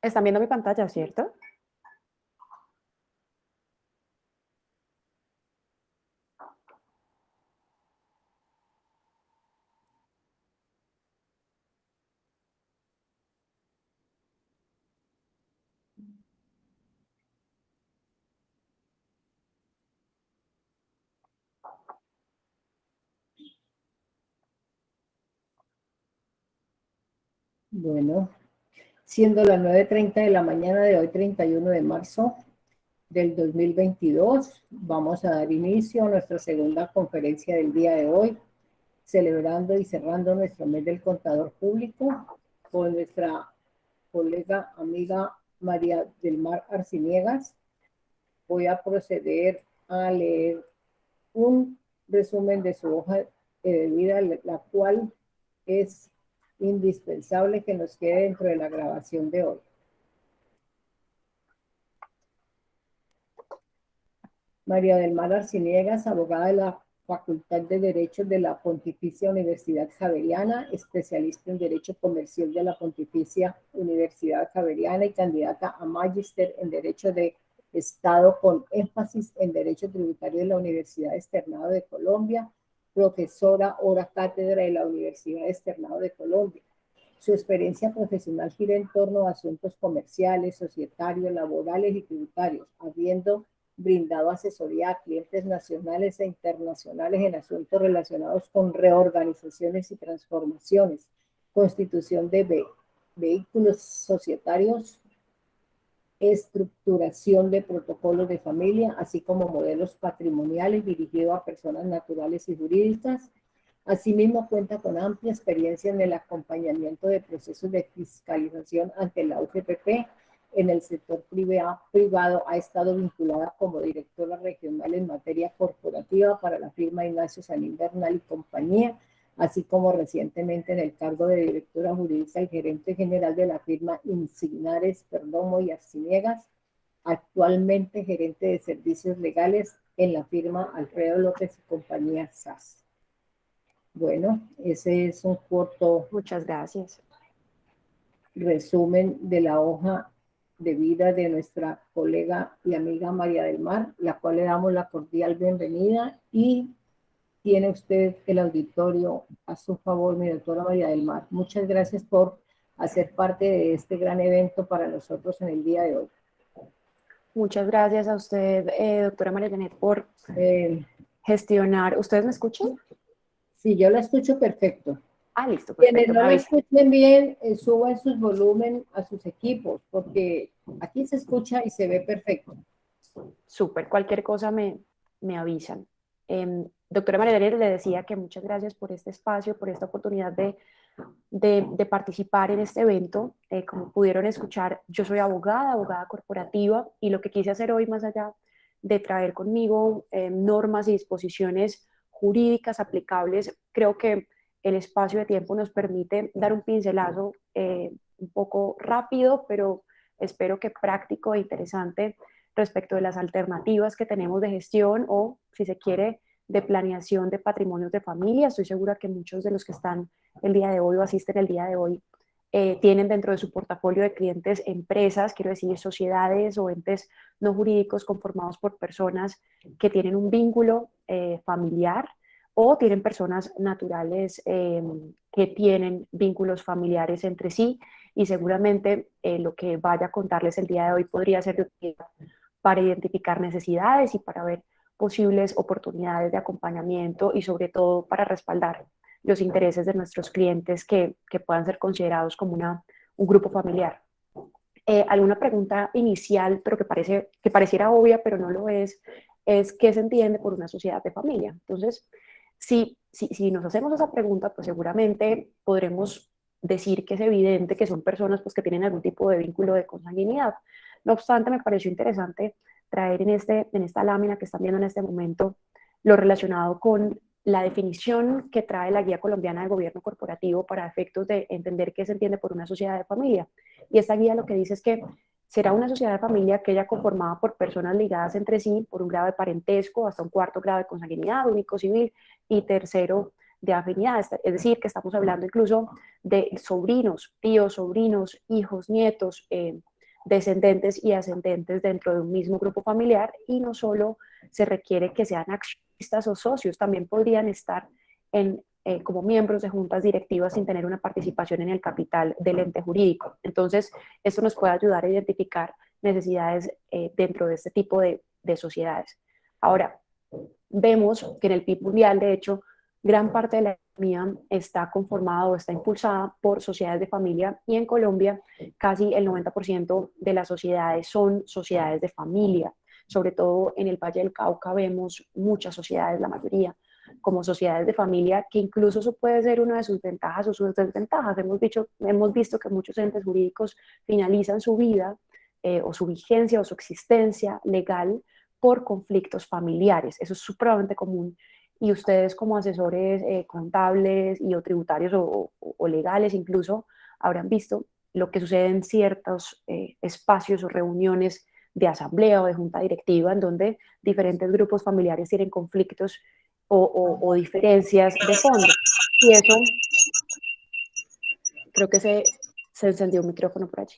Están viendo mi pantalla, ¿cierto? Bueno, siendo las 9:30 de la mañana de hoy, 31 de marzo del 2022, vamos a dar inicio a nuestra segunda conferencia del día de hoy, celebrando y cerrando nuestro mes del contador público con nuestra colega, amiga María del Mar Arciniegas. Voy a proceder a leer un resumen de su hoja de vida, la cual es indispensable que nos quede dentro de la grabación de hoy. María del Mar Arciniegas, abogada de la Facultad de Derecho de la Pontificia Universidad Javeriana, especialista en Derecho Comercial de la Pontificia Universidad Javeriana y candidata a Magíster en Derecho de Estado con énfasis en Derecho Tributario de la Universidad Externado de Colombia, profesora hora cátedra de la Universidad Externado de Colombia. Su experiencia profesional gira en torno a asuntos comerciales, societarios, laborales y tributarios, habiendo brindado asesoría a clientes nacionales e internacionales en asuntos relacionados con reorganizaciones y transformaciones, constitución de vehículos societarios, estructuración de protocolos de familia, así como modelos patrimoniales dirigidos a personas naturales y jurídicas. Asimismo, cuenta con amplia experiencia en el acompañamiento de procesos de fiscalización ante la UGPP. En el sector privado ha estado vinculada como directora regional en materia corporativa para la firma Ignacio Sanín Bernal y compañía, así como recientemente en el cargo de directora jurídica y gerente general de la firma Insignares Perdomo y Arciniegas, actualmente gerente de servicios legales en la firma Alfredo López y compañía SAS. Bueno, ese es un corto Muchas gracias. resumen de la hoja de vida de nuestra colega y amiga María del Mar, la cual le damos la cordial bienvenida, y tiene usted el auditorio a su favor, mi doctora María del Mar. Muchas gracias por hacer parte de este gran evento para nosotros en el día de hoy. Muchas gracias a usted, doctora María Janet, por Eh, gestionar. ¿Ustedes me escuchan? sí, yo la escucho perfecto. Listo, Quienes perfecto, no me la avisa. escuchen bien, suban sus volumen a sus equipos, porque aquí se escucha y se ve perfecto. Súper, cualquier cosa me avisan. Doctora María Janet, le decía que muchas gracias por este espacio, por esta oportunidad de participar en este evento. Como pudieron escuchar, yo soy abogada, abogada corporativa, y lo que quise hacer hoy, más allá de traer conmigo normas y disposiciones jurídicas aplicables, creo que el espacio de tiempo nos permite dar un pincelazo un poco rápido, pero espero que práctico e interesante respecto de las alternativas que tenemos de gestión o, si se quiere, de planeación de patrimonios de familia. Estoy segura que muchos de los que están el día de hoy o asisten el día de hoy tienen dentro de su portafolio de clientes empresas, quiero decir, sociedades o entes no jurídicos conformados por personas que tienen un vínculo familiar, o tienen personas naturales que tienen vínculos familiares entre sí, y seguramente lo que vaya a contarles el día de hoy podría ser de utilidad para identificar necesidades y para ver posibles oportunidades de acompañamiento, y sobre todo para respaldar los intereses de nuestros clientes que puedan ser considerados como un grupo familiar. Alguna pregunta inicial, pero que pareciera obvia, pero no lo es qué se entiende por una sociedad de familia. Entonces, si nos hacemos esa pregunta, pues seguramente podremos decir que es evidente que son personas pues, que tienen algún tipo de vínculo de consanguinidad. No obstante, me pareció interesante traer en esta lámina que están viendo en este momento lo relacionado con la definición que trae la Guía Colombiana de Gobierno Corporativo para efectos de entender qué se entiende por una sociedad de familia. Y esta guía lo que dice es que será una sociedad de familia aquella conformada por personas ligadas entre sí por un grado de parentesco hasta un cuarto grado de consanguinidad, único civil, y tercero de afinidad. Es decir, que estamos hablando incluso de sobrinos, tíos, sobrinos, hijos, nietos, descendentes y ascendentes dentro de un mismo grupo familiar, y no solo se requiere que sean accionistas o socios, también podrían estar como miembros de juntas directivas sin tener una participación en el capital del ente jurídico. Entonces, esto nos puede ayudar a identificar necesidades dentro de este tipo de sociedades. Ahora, vemos que en el PIB mundial, de hecho, gran parte de la economía está conformada o está impulsada por sociedades de familia, y en Colombia casi el 90% de las sociedades son sociedades de familia. Sobre todo en el Valle del Cauca vemos muchas sociedades, la mayoría, como sociedades de familia, que incluso eso puede ser una de sus ventajas o sus desventajas. Hemos visto que muchos entes jurídicos finalizan su vida o su vigencia o su existencia legal por conflictos familiares. Eso es supremamente común, y ustedes como asesores contables y o tributarios o legales incluso habrán visto lo que sucede en ciertos espacios o reuniones de asamblea o de junta directiva en donde diferentes grupos familiares tienen conflictos o diferencias de fondo. Y eso, creo que se encendió un micrófono por allí.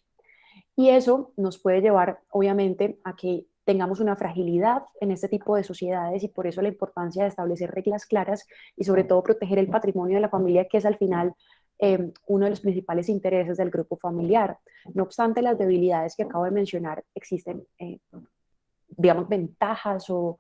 Y eso nos puede llevar, obviamente, a que tengamos una fragilidad en este tipo de sociedades, y por eso la importancia de establecer reglas claras y sobre todo proteger el patrimonio de la familia, que es al final uno de los principales intereses del grupo familiar. No obstante las debilidades que acabo de mencionar, existen digamos, ventajas o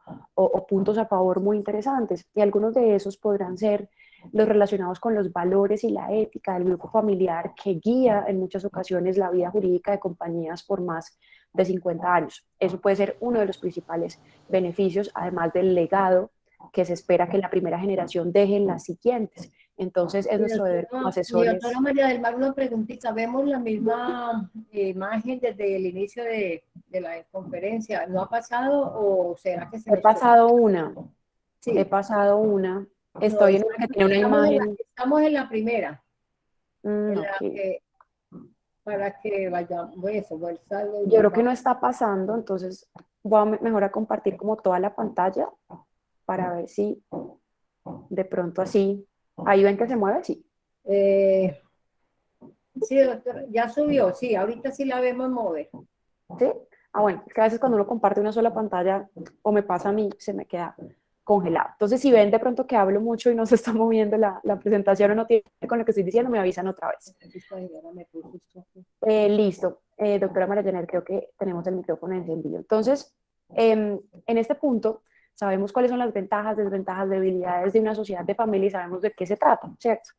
puntos a favor muy interesantes, y algunos de esos podrán ser los relacionados con los valores y la ética del grupo familiar que guía en muchas ocasiones la vida jurídica de compañías por más de 50 años. Eso puede ser uno de los principales beneficios, además del legado que se espera que la primera generación deje en las siguientes. Entonces es nuestro deber como Mi asesores. doctora María del Mar, una preguntita. ¿Vemos la misma imagen desde el inicio de la conferencia? ¿No ha pasado o será que se He me pasado una, Sí. he pasado una, No, estoy en una que tiene una imagen. Estamos en la primera, en la Ok. que, para que vayamos, eso, Yo creo que no está pasando, entonces voy a mejor a compartir como toda la pantalla para ver si de pronto así. Ahí ven que se mueve, sí. Sí, doctor, ya subió, sí, ahorita sí la vemos mover. ¿Sí? Ah, bueno, es que a veces cuando uno comparte una sola pantalla, o me pasa a mí, se me queda congelado. Entonces, si ven de pronto que hablo mucho y no se está moviendo la presentación o no tiene que ver con lo que estoy diciendo, me avisan otra vez. Listo. Doctora María Janet, creo que tenemos el micrófono encendido. Entonces, en este punto, sabemos cuáles son las ventajas, desventajas, debilidades de una sociedad de familia, y sabemos de qué se trata, ¿cierto?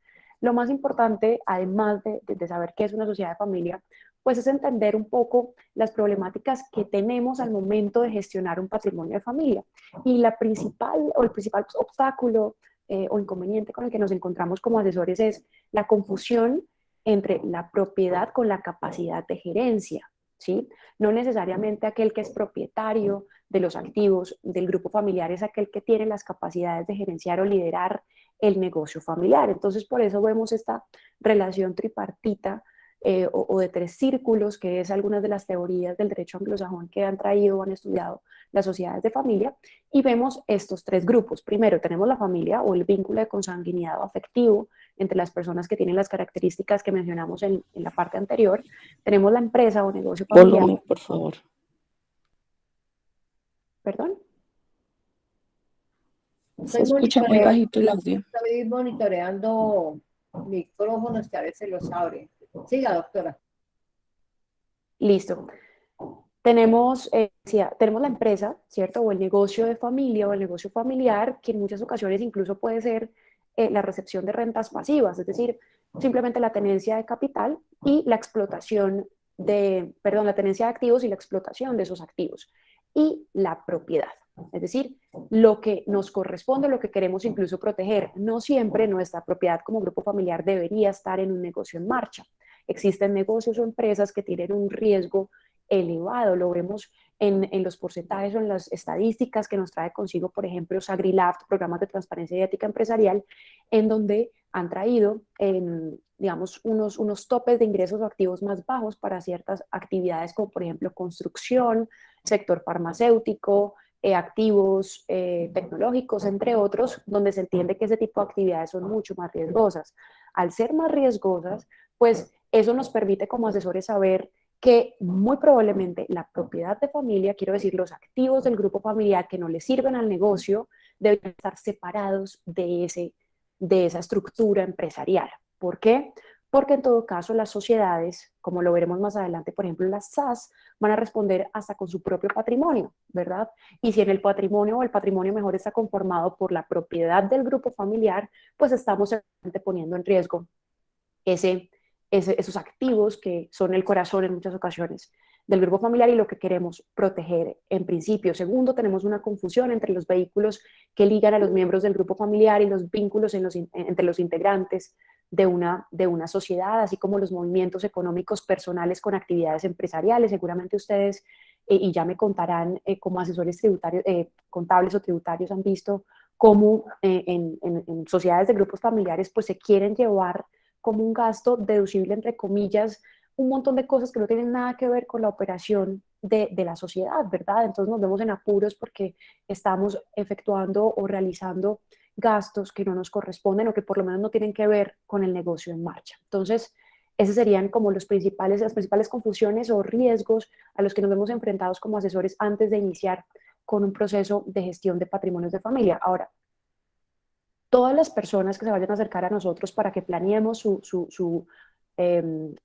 Lo más importante, además de saber qué es una sociedad de familia, pues es entender un poco las problemáticas que tenemos al momento de gestionar un patrimonio de familia. Y la principal o el principal obstáculo o inconveniente con el que nos encontramos como asesores es la confusión entre la propiedad con la capacidad de gerencia, ¿sí? No necesariamente aquel que es propietario de los activos del grupo familiar es aquel que tiene las capacidades de gerenciar o liderar el negocio familiar. Entonces, por eso vemos esta relación tripartita o de tres círculos, que es algunas de las teorías del derecho anglosajón que han traído o han estudiado las sociedades de familia, y vemos estos tres grupos. Primero tenemos la familia o el vínculo de consanguinidad o afectivo entre las personas que tienen las características que mencionamos en la parte anterior. Tenemos la empresa o negocio familiar. Volumen, por favor. ¿Perdón? Se escucha muy bajito el audio. Estoy monitoreando micrófonos que a veces los abre. Siga, doctora. Listo. Tenemos la empresa, ¿cierto? O el negocio de familia o el negocio familiar, que en muchas ocasiones incluso puede ser la recepción de rentas pasivas, es decir, simplemente la tenencia de capital y la explotación la tenencia de activos y la explotación de esos activos. Y la propiedad, es decir, lo que nos corresponde, lo que queremos incluso proteger. No siempre nuestra propiedad como grupo familiar debería estar en un negocio en marcha. Existen negocios o empresas que tienen un riesgo elevado, lo vemos en los porcentajes o en las estadísticas que nos trae consigo, por ejemplo, SagriLaft, programas de transparencia y ética empresarial, en donde han traído, digamos, unos topes de ingresos o activos más bajos para ciertas actividades, como por ejemplo construcción, sector farmacéutico, activos tecnológicos, entre otros, donde se entiende que ese tipo de actividades son mucho más riesgosas. Al ser más riesgosas, pues eso nos permite como asesores saber que muy probablemente la propiedad de familia, quiero decir, los activos del grupo familiar que no le sirven al negocio, deben estar separados de esa estructura empresarial. ¿Por qué? Porque en todo caso las sociedades, como lo veremos más adelante, por ejemplo las SAS, van a responder hasta con su propio patrimonio, ¿verdad? Y si en el patrimonio o el patrimonio mejor está conformado por la propiedad del grupo familiar, pues estamos poniendo en riesgo esos activos que son el corazón en muchas ocasiones del grupo familiar y lo que queremos proteger en principio. Segundo, tenemos una confusión entre los vehículos que ligan a los miembros del grupo familiar y los vínculos entre los integrantes de una sociedad, así como los movimientos económicos personales con actividades empresariales. Seguramente ustedes, y ya me contarán como asesores tributarios, contables o tributarios, han visto cómo en sociedades de grupos familiares pues se quieren llevar como un gasto deducible, entre comillas, un montón de cosas que no tienen nada que ver con la operación de la sociedad, ¿verdad? Entonces nos vemos en apuros porque estamos efectuando o realizando gastos que no nos corresponden o que por lo menos no tienen que ver con el negocio en marcha. Entonces, esos serían como las principales confusiones o riesgos a los que nos vemos enfrentados como asesores antes de iniciar con un proceso de gestión de patrimonios de familia. Ahora, todas las personas que se vayan a acercar a nosotros para que planeemos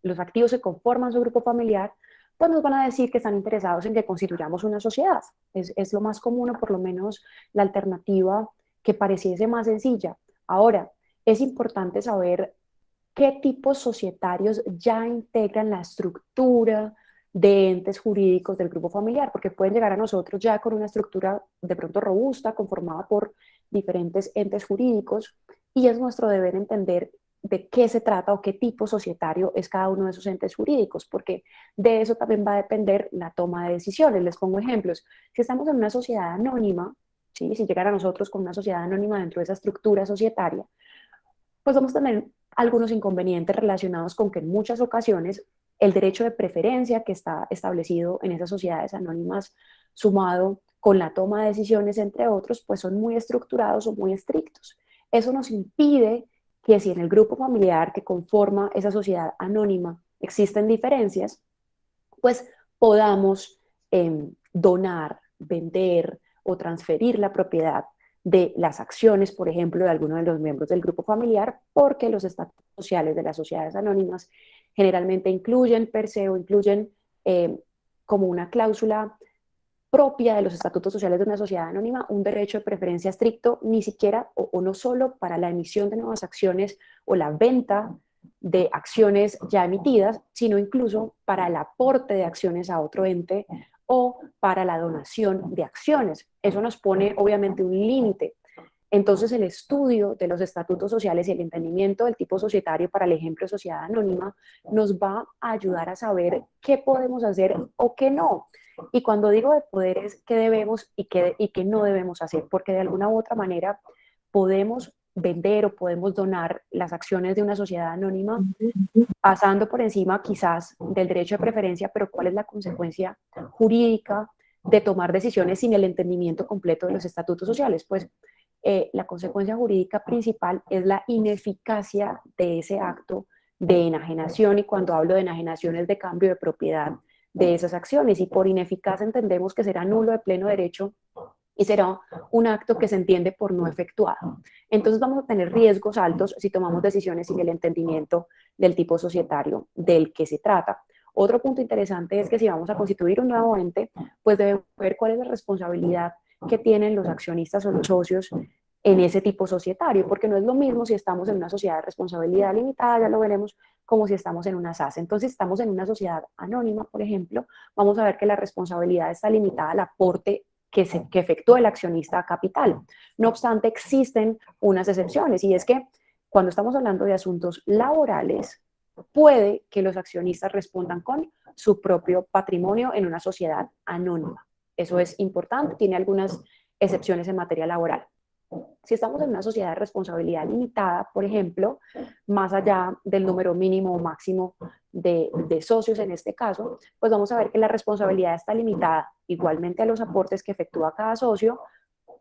los activos que conforman su grupo familiar, pues nos van a decir que están interesados en que constituyamos una sociedad. Es lo más común, o por lo menos la alternativa que pareciese más sencilla. Ahora, es importante saber qué tipos societarios ya integran la estructura de entes jurídicos del grupo familiar, porque pueden llegar a nosotros ya con una estructura de pronto robusta, conformada por diferentes entes jurídicos, y es nuestro deber entender de qué se trata o qué tipo societario es cada uno de esos entes jurídicos, porque de eso también va a depender la toma de decisiones. Les pongo ejemplos. Si estamos en una sociedad anónima, ¿sí? Si llegan a nosotros con una sociedad anónima dentro de esa estructura societaria, pues vamos a tener algunos inconvenientes relacionados con que en muchas ocasiones el derecho de preferencia que está establecido en esas sociedades anónimas, sumado con la toma de decisiones, entre otros, pues son muy estructurados o muy estrictos. Eso nos impide que si en el grupo familiar que conforma esa sociedad anónima existen diferencias, pues podamos donar, vender o transferir la propiedad de las acciones, por ejemplo, de alguno de los miembros del grupo familiar, porque los estatutos sociales de las sociedades anónimas generalmente incluyen per se o incluyen como una cláusula propia de los estatutos sociales de una sociedad anónima un derecho de preferencia estricto, ni siquiera o no solo para la emisión de nuevas acciones o la venta de acciones ya emitidas, sino incluso para el aporte de acciones a otro ente o para la donación de acciones. Eso nos pone obviamente un límite. Entonces el estudio de los estatutos sociales y el entendimiento del tipo societario para el ejemplo de sociedad anónima nos va a ayudar a saber qué podemos hacer o qué no. Y cuando digo de poder es qué debemos y qué no debemos hacer, porque de alguna u otra manera podemos vender o podemos donar las acciones de una sociedad anónima pasando por encima quizás del derecho de preferencia, pero ¿cuál es la consecuencia jurídica de tomar decisiones sin el entendimiento completo de los estatutos sociales? Pues la consecuencia jurídica principal es la ineficacia de ese acto de enajenación, y cuando hablo de enajenación es de cambio de propiedad de esas acciones, y por ineficaz entendemos que será nulo de pleno derecho y será un acto que se entiende por no efectuado. Entonces vamos a tener riesgos altos si tomamos decisiones sin el entendimiento del tipo societario del que se trata. Otro punto interesante es que si vamos a constituir un nuevo ente, pues debemos ver cuál es la responsabilidad que tienen los accionistas o los socios en ese tipo societario, porque no es lo mismo si estamos en una sociedad de responsabilidad limitada, ya lo veremos, como si estamos en una SAS. Entonces, si estamos en una sociedad anónima, por ejemplo, vamos a ver que la responsabilidad está limitada al aporte que efectúa el accionista a capital. No obstante, existen unas excepciones, y es que cuando estamos hablando de asuntos laborales, puede que los accionistas respondan con su propio patrimonio en una sociedad anónima. Eso es importante, tiene algunas excepciones en materia laboral. Si estamos en una sociedad de responsabilidad limitada, por ejemplo, más allá del número mínimo o máximo de socios en este caso, pues vamos a ver que la responsabilidad está limitada igualmente a los aportes que efectúa cada socio,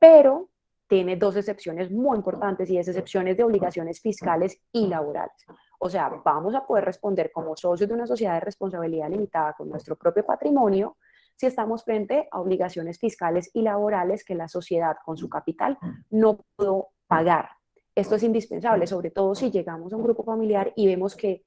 pero tiene dos excepciones muy importantes y es excepciones de obligaciones fiscales y laborales. O sea, vamos a poder responder como socios de una sociedad de responsabilidad limitada con nuestro propio patrimonio si estamos frente a obligaciones fiscales y laborales que la sociedad con su capital no pudo pagar. Esto es indispensable, sobre todo si llegamos a un grupo familiar y vemos que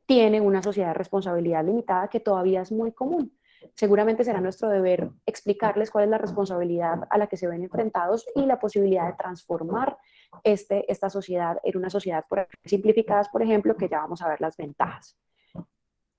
tiene una sociedad de responsabilidad limitada que todavía es muy común. Seguramente será nuestro deber explicarles cuál es la responsabilidad a la que se ven enfrentados y la posibilidad de transformar esta sociedad en una sociedad por simplificadas, por ejemplo, que ya vamos a ver las ventajas.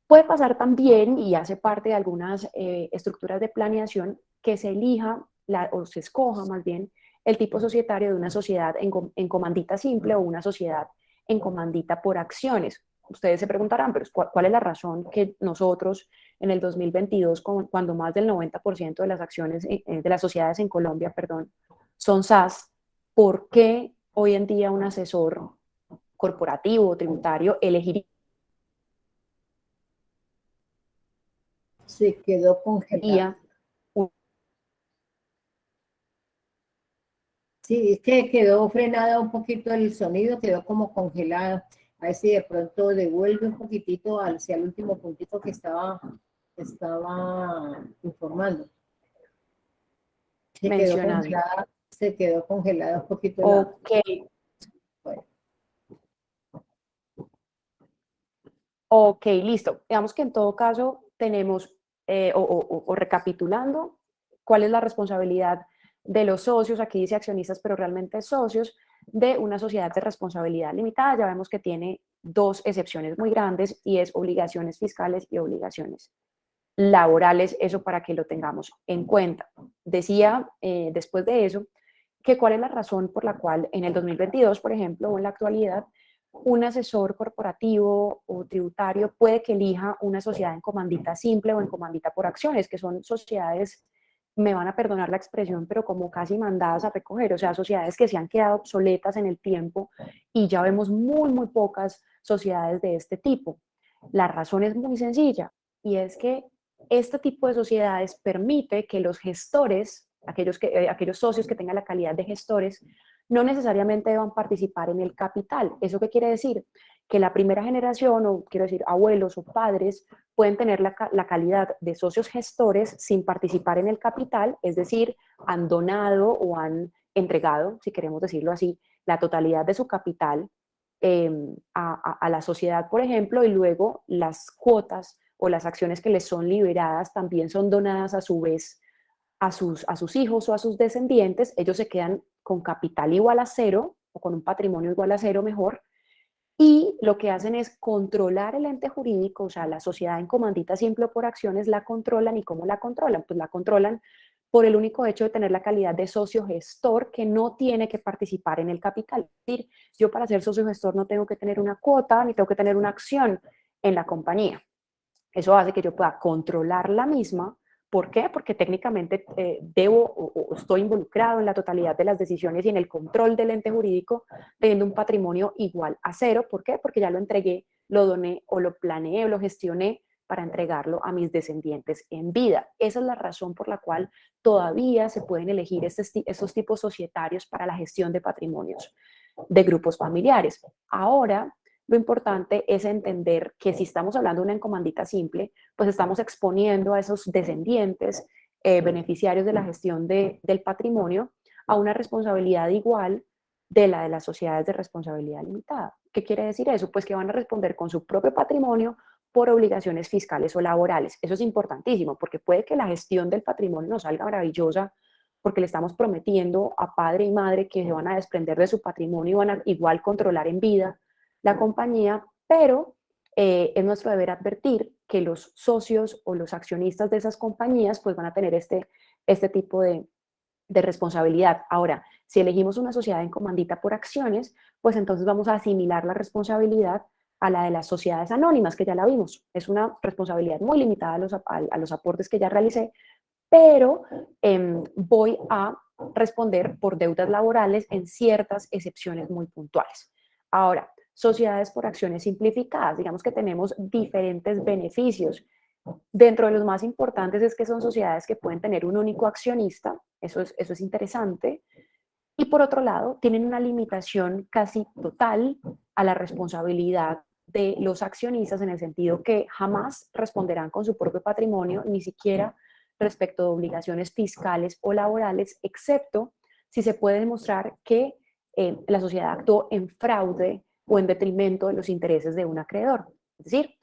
Puede pasar también, y hace parte de algunas estructuras de planeación, que se elija o se escoja más bien el tipo societario de una sociedad en comandita simple o una sociedad en comandita por acciones. Ustedes se preguntarán, pero ¿cuál es la razón que nosotros en el 2022, cuando más del 90% de las acciones de las sociedades en Colombia, perdón, son SAS, por qué hoy en día un asesor corporativo o tributario elegiría Se quedó congelada. Sí, es que quedó frenada un poquito el sonido, quedó como congelada. A ver si de pronto devuelve un poquitito hacia el último puntito que estaba informando. mencionando? Se quedó congelada un poquito Ok. Bueno. Ok, listo. Digamos que en todo caso tenemos, o recapitulando, cuál es la responsabilidad de los socios, aquí dice accionistas, pero realmente socios, de una sociedad de responsabilidad limitada. Ya vemos que tiene dos excepciones muy grandes y es obligaciones fiscales y obligaciones laborales, eso para que lo tengamos en cuenta. Decía después de eso que cuál es la razón por la cual en el 2022, por ejemplo, o en la actualidad, un asesor corporativo o tributario puede que elija una sociedad en comandita simple o en comandita por acciones, que son sociedades, me van a perdonar la expresión, pero como casi mandadas a recoger, o sea, sociedades que se han quedado obsoletas en el tiempo y ya vemos muy, muy pocas sociedades de este tipo. La razón es muy sencilla y es que este tipo de sociedades permite que los gestores, aquellos socios que tengan la calidad de gestores, no necesariamente deban participar en el capital. ¿Eso qué quiere decir? Que la primera generación, o quiero decir abuelos o padres, pueden tener la calidad de socios gestores sin participar en el capital, es decir, han donado o han entregado, si queremos decirlo así, la totalidad de su capital a la sociedad, por ejemplo, y luego las cuotas o las acciones que les son liberadas también son donadas a su vez a sus hijos o a sus descendientes. Ellos se quedan con capital igual a cero o con un patrimonio igual a cero mejor, y lo que hacen es controlar el ente jurídico, o sea, la sociedad en comandita simple o por acciones la controlan. ¿Y cómo la controlan? Pues la controlan por el único hecho de tener la calidad de socio gestor que no tiene que participar en el capital. Es decir, yo para ser socio gestor no tengo que tener una cuota ni tengo que tener una acción en la compañía. Eso hace que yo pueda controlar la misma. ¿Por qué? Porque técnicamente debo o estoy involucrado en la totalidad de las decisiones y en el control del ente jurídico, teniendo un patrimonio igual a cero. ¿Por qué? Porque ya lo entregué, lo doné o lo planeé o lo gestioné para entregarlo a mis descendientes en vida. Esa es la razón por la cual todavía se pueden elegir estos tipos societarios para la gestión de patrimonios de grupos familiares. Ahora, lo importante es entender que si estamos hablando de una encomandita simple, pues estamos exponiendo a esos descendientes beneficiarios de la gestión del patrimonio a una responsabilidad igual de la de las sociedades de responsabilidad limitada. ¿Qué quiere decir eso? Pues que van a responder con su propio patrimonio por obligaciones fiscales o laborales. Eso es importantísimo porque puede que la gestión del patrimonio no salga maravillosa porque le estamos prometiendo a padre y madre que se van a desprender de su patrimonio y van a igual controlar en vida la compañía, pero es nuestro deber advertir que los socios o los accionistas de esas compañías pues van a tener este tipo de responsabilidad. Ahora, si elegimos una sociedad en comandita por acciones, pues entonces vamos a asimilar la responsabilidad a la de las sociedades anónimas, que ya la vimos. Es una responsabilidad muy limitada a los aportes que ya realicé, pero voy a responder por deudas laborales en ciertas excepciones muy puntuales. Ahora, sociedades por acciones simplificadas, digamos que tenemos diferentes beneficios. Dentro de los más importantes es que son sociedades que pueden tener un único accionista, eso es interesante, Y por otro lado, tienen una limitación casi total a la responsabilidad de los accionistas en el sentido que jamás responderán con su propio patrimonio, ni siquiera respecto de obligaciones fiscales o laborales, excepto si se puede demostrar que la sociedad actuó en fraude o en detrimento de los intereses de un acreedor. Es decir,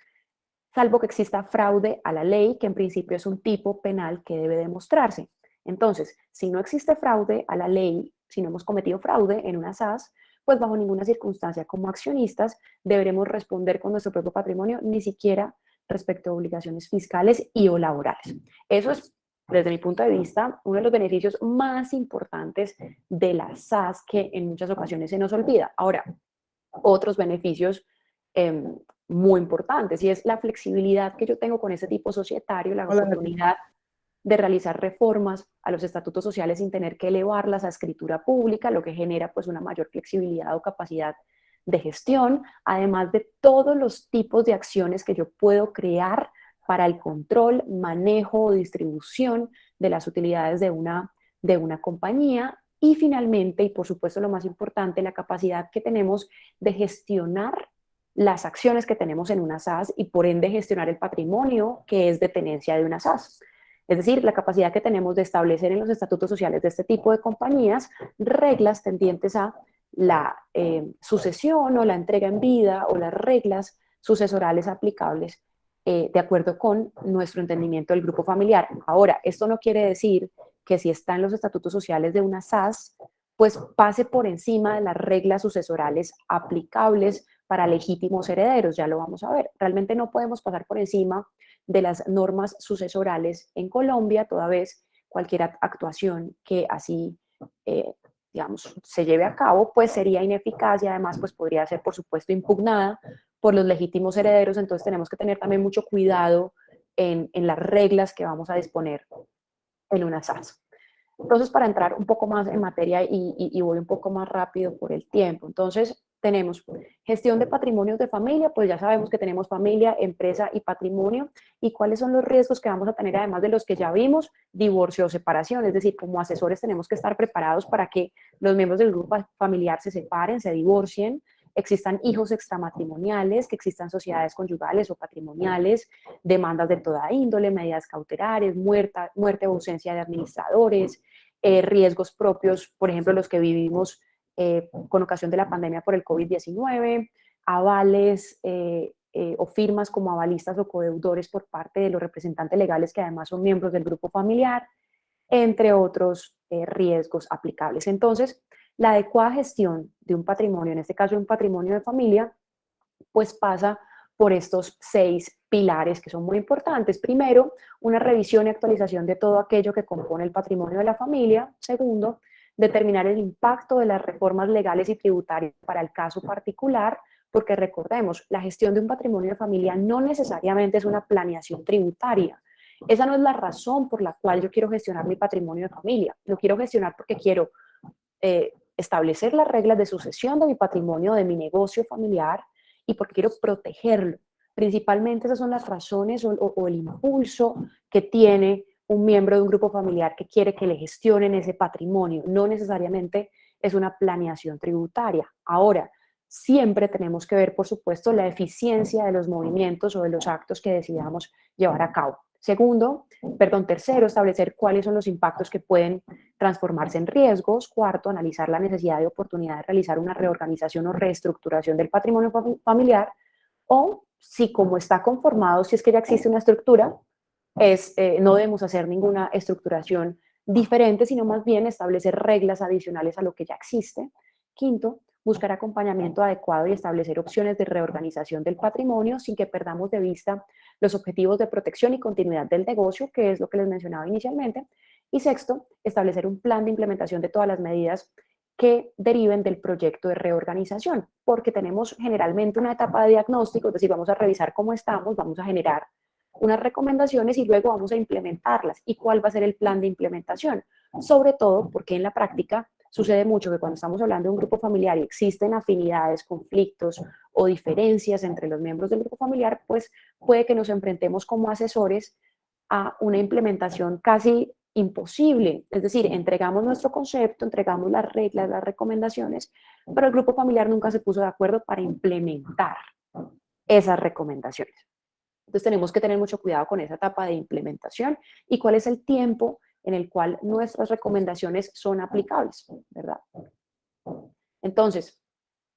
salvo que exista fraude a la ley, que en principio es un tipo penal que debe demostrarse. Entonces, si no existe fraude a la ley, si no hemos cometido fraude en una SAS, pues bajo ninguna circunstancia como accionistas deberemos responder con nuestro propio patrimonio, ni siquiera respecto a obligaciones fiscales y o laborales. Eso es, desde mi punto de vista, uno de los beneficios más importantes de la SAS que en muchas ocasiones se nos olvida. Ahora, otros beneficios eh, muy importantes y es la flexibilidad que yo tengo con ese tipo societario, la oportunidad de realizar reformas a los estatutos sociales sin tener que elevarlas a escritura pública, lo que genera pues una mayor flexibilidad o capacidad de gestión, además de todos los tipos de acciones que yo puedo crear para el control, manejo o distribución de las utilidades de una compañía. Y finalmente, y por supuesto lo más importante, la capacidad que tenemos de gestionar las acciones que tenemos en una SAS y por ende gestionar el patrimonio que es de tenencia de una SAS. Es decir, la capacidad que tenemos de establecer en los estatutos sociales de este tipo de compañías reglas tendientes a la sucesión o la entrega en vida o las reglas sucesorales aplicables de acuerdo con nuestro entendimiento del grupo familiar. Ahora, esto no quiere decir que si está en los estatutos sociales de una SAS, pues pase por encima de las reglas sucesorales aplicables para legítimos herederos, ya lo vamos a ver. Realmente no podemos pasar por encima de las normas sucesorales en Colombia, toda vez cualquier actuación que así, digamos, se lleve a cabo, pues sería ineficaz y además pues podría ser, por supuesto, impugnada por los legítimos herederos, entonces tenemos que tener también mucho cuidado en las reglas que vamos a disponer en una SAS. Entonces, para entrar un poco más en materia y voy un poco más rápido por el tiempo, entonces tenemos gestión de patrimonios de familia, pues ya sabemos que tenemos familia, empresa y patrimonio, y cuáles son los riesgos que vamos a tener, además de los que ya vimos, divorcio o separación, es decir, como asesores tenemos que estar preparados para que los miembros del grupo familiar se separen, se divorcien, existan hijos extramatrimoniales, que existan sociedades conyugales o patrimoniales, demandas de toda índole, medidas cautelares, muerte o ausencia de administradores, riesgos propios, por ejemplo, los que vivimos con ocasión de la pandemia por el COVID-19, avales o firmas como avalistas o codeudores por parte de los representantes legales que además son miembros del grupo familiar, entre otros riesgos aplicables. Entonces, la adecuada gestión de un patrimonio, en este caso un patrimonio de familia, pues pasa por estos 6 pilares que son muy importantes. Primero, una revisión y actualización de todo aquello que compone el patrimonio de la familia. Segundo, determinar el impacto de las reformas legales y tributarias para el caso particular, porque recordemos, la gestión de un patrimonio de familia no necesariamente es una planeación tributaria. Esa no es la razón por la cual yo quiero gestionar mi patrimonio de familia. Lo quiero gestionar porque quiero establecer las reglas de sucesión de mi patrimonio, de mi negocio familiar, y porque quiero protegerlo. Principalmente esas son las razones o el impulso que tiene un miembro de un grupo familiar que quiere que le gestionen ese patrimonio. No necesariamente es una planeación tributaria. Ahora, siempre tenemos que ver, por supuesto, la eficiencia de los movimientos o de los actos que decidamos llevar a cabo. Tercero, establecer cuáles son los impactos que pueden transformarse en riesgos. Cuarto, analizar la necesidad y oportunidad de realizar una reorganización o reestructuración del patrimonio familiar, o si como está conformado, si es que ya existe una estructura, no debemos hacer ninguna estructuración diferente, sino más bien establecer reglas adicionales a lo que ya existe. Quinto, buscar acompañamiento adecuado y establecer opciones de reorganización del patrimonio sin que perdamos de vista los objetivos de protección y continuidad del negocio, que es lo que les mencionaba inicialmente. Y sexto, establecer un plan de implementación de todas las medidas que deriven del proyecto de reorganización, porque tenemos generalmente una etapa de diagnóstico, es decir, vamos a revisar cómo estamos, vamos a generar unas recomendaciones y luego vamos a implementarlas. ¿Y cuál va a ser el plan de implementación? Sobre todo porque en la práctica sucede mucho que cuando estamos hablando de un grupo familiar y existen afinidades, conflictos o diferencias entre los miembros del grupo familiar, pues puede que nos enfrentemos como asesores a una implementación casi imposible. Es decir, entregamos nuestro concepto, entregamos las reglas, las recomendaciones, pero el grupo familiar nunca se puso de acuerdo para implementar esas recomendaciones. Entonces tenemos que tener mucho cuidado con esa etapa de implementación y cuál es el tiempo en el cual nuestras recomendaciones son aplicables, ¿verdad? Entonces,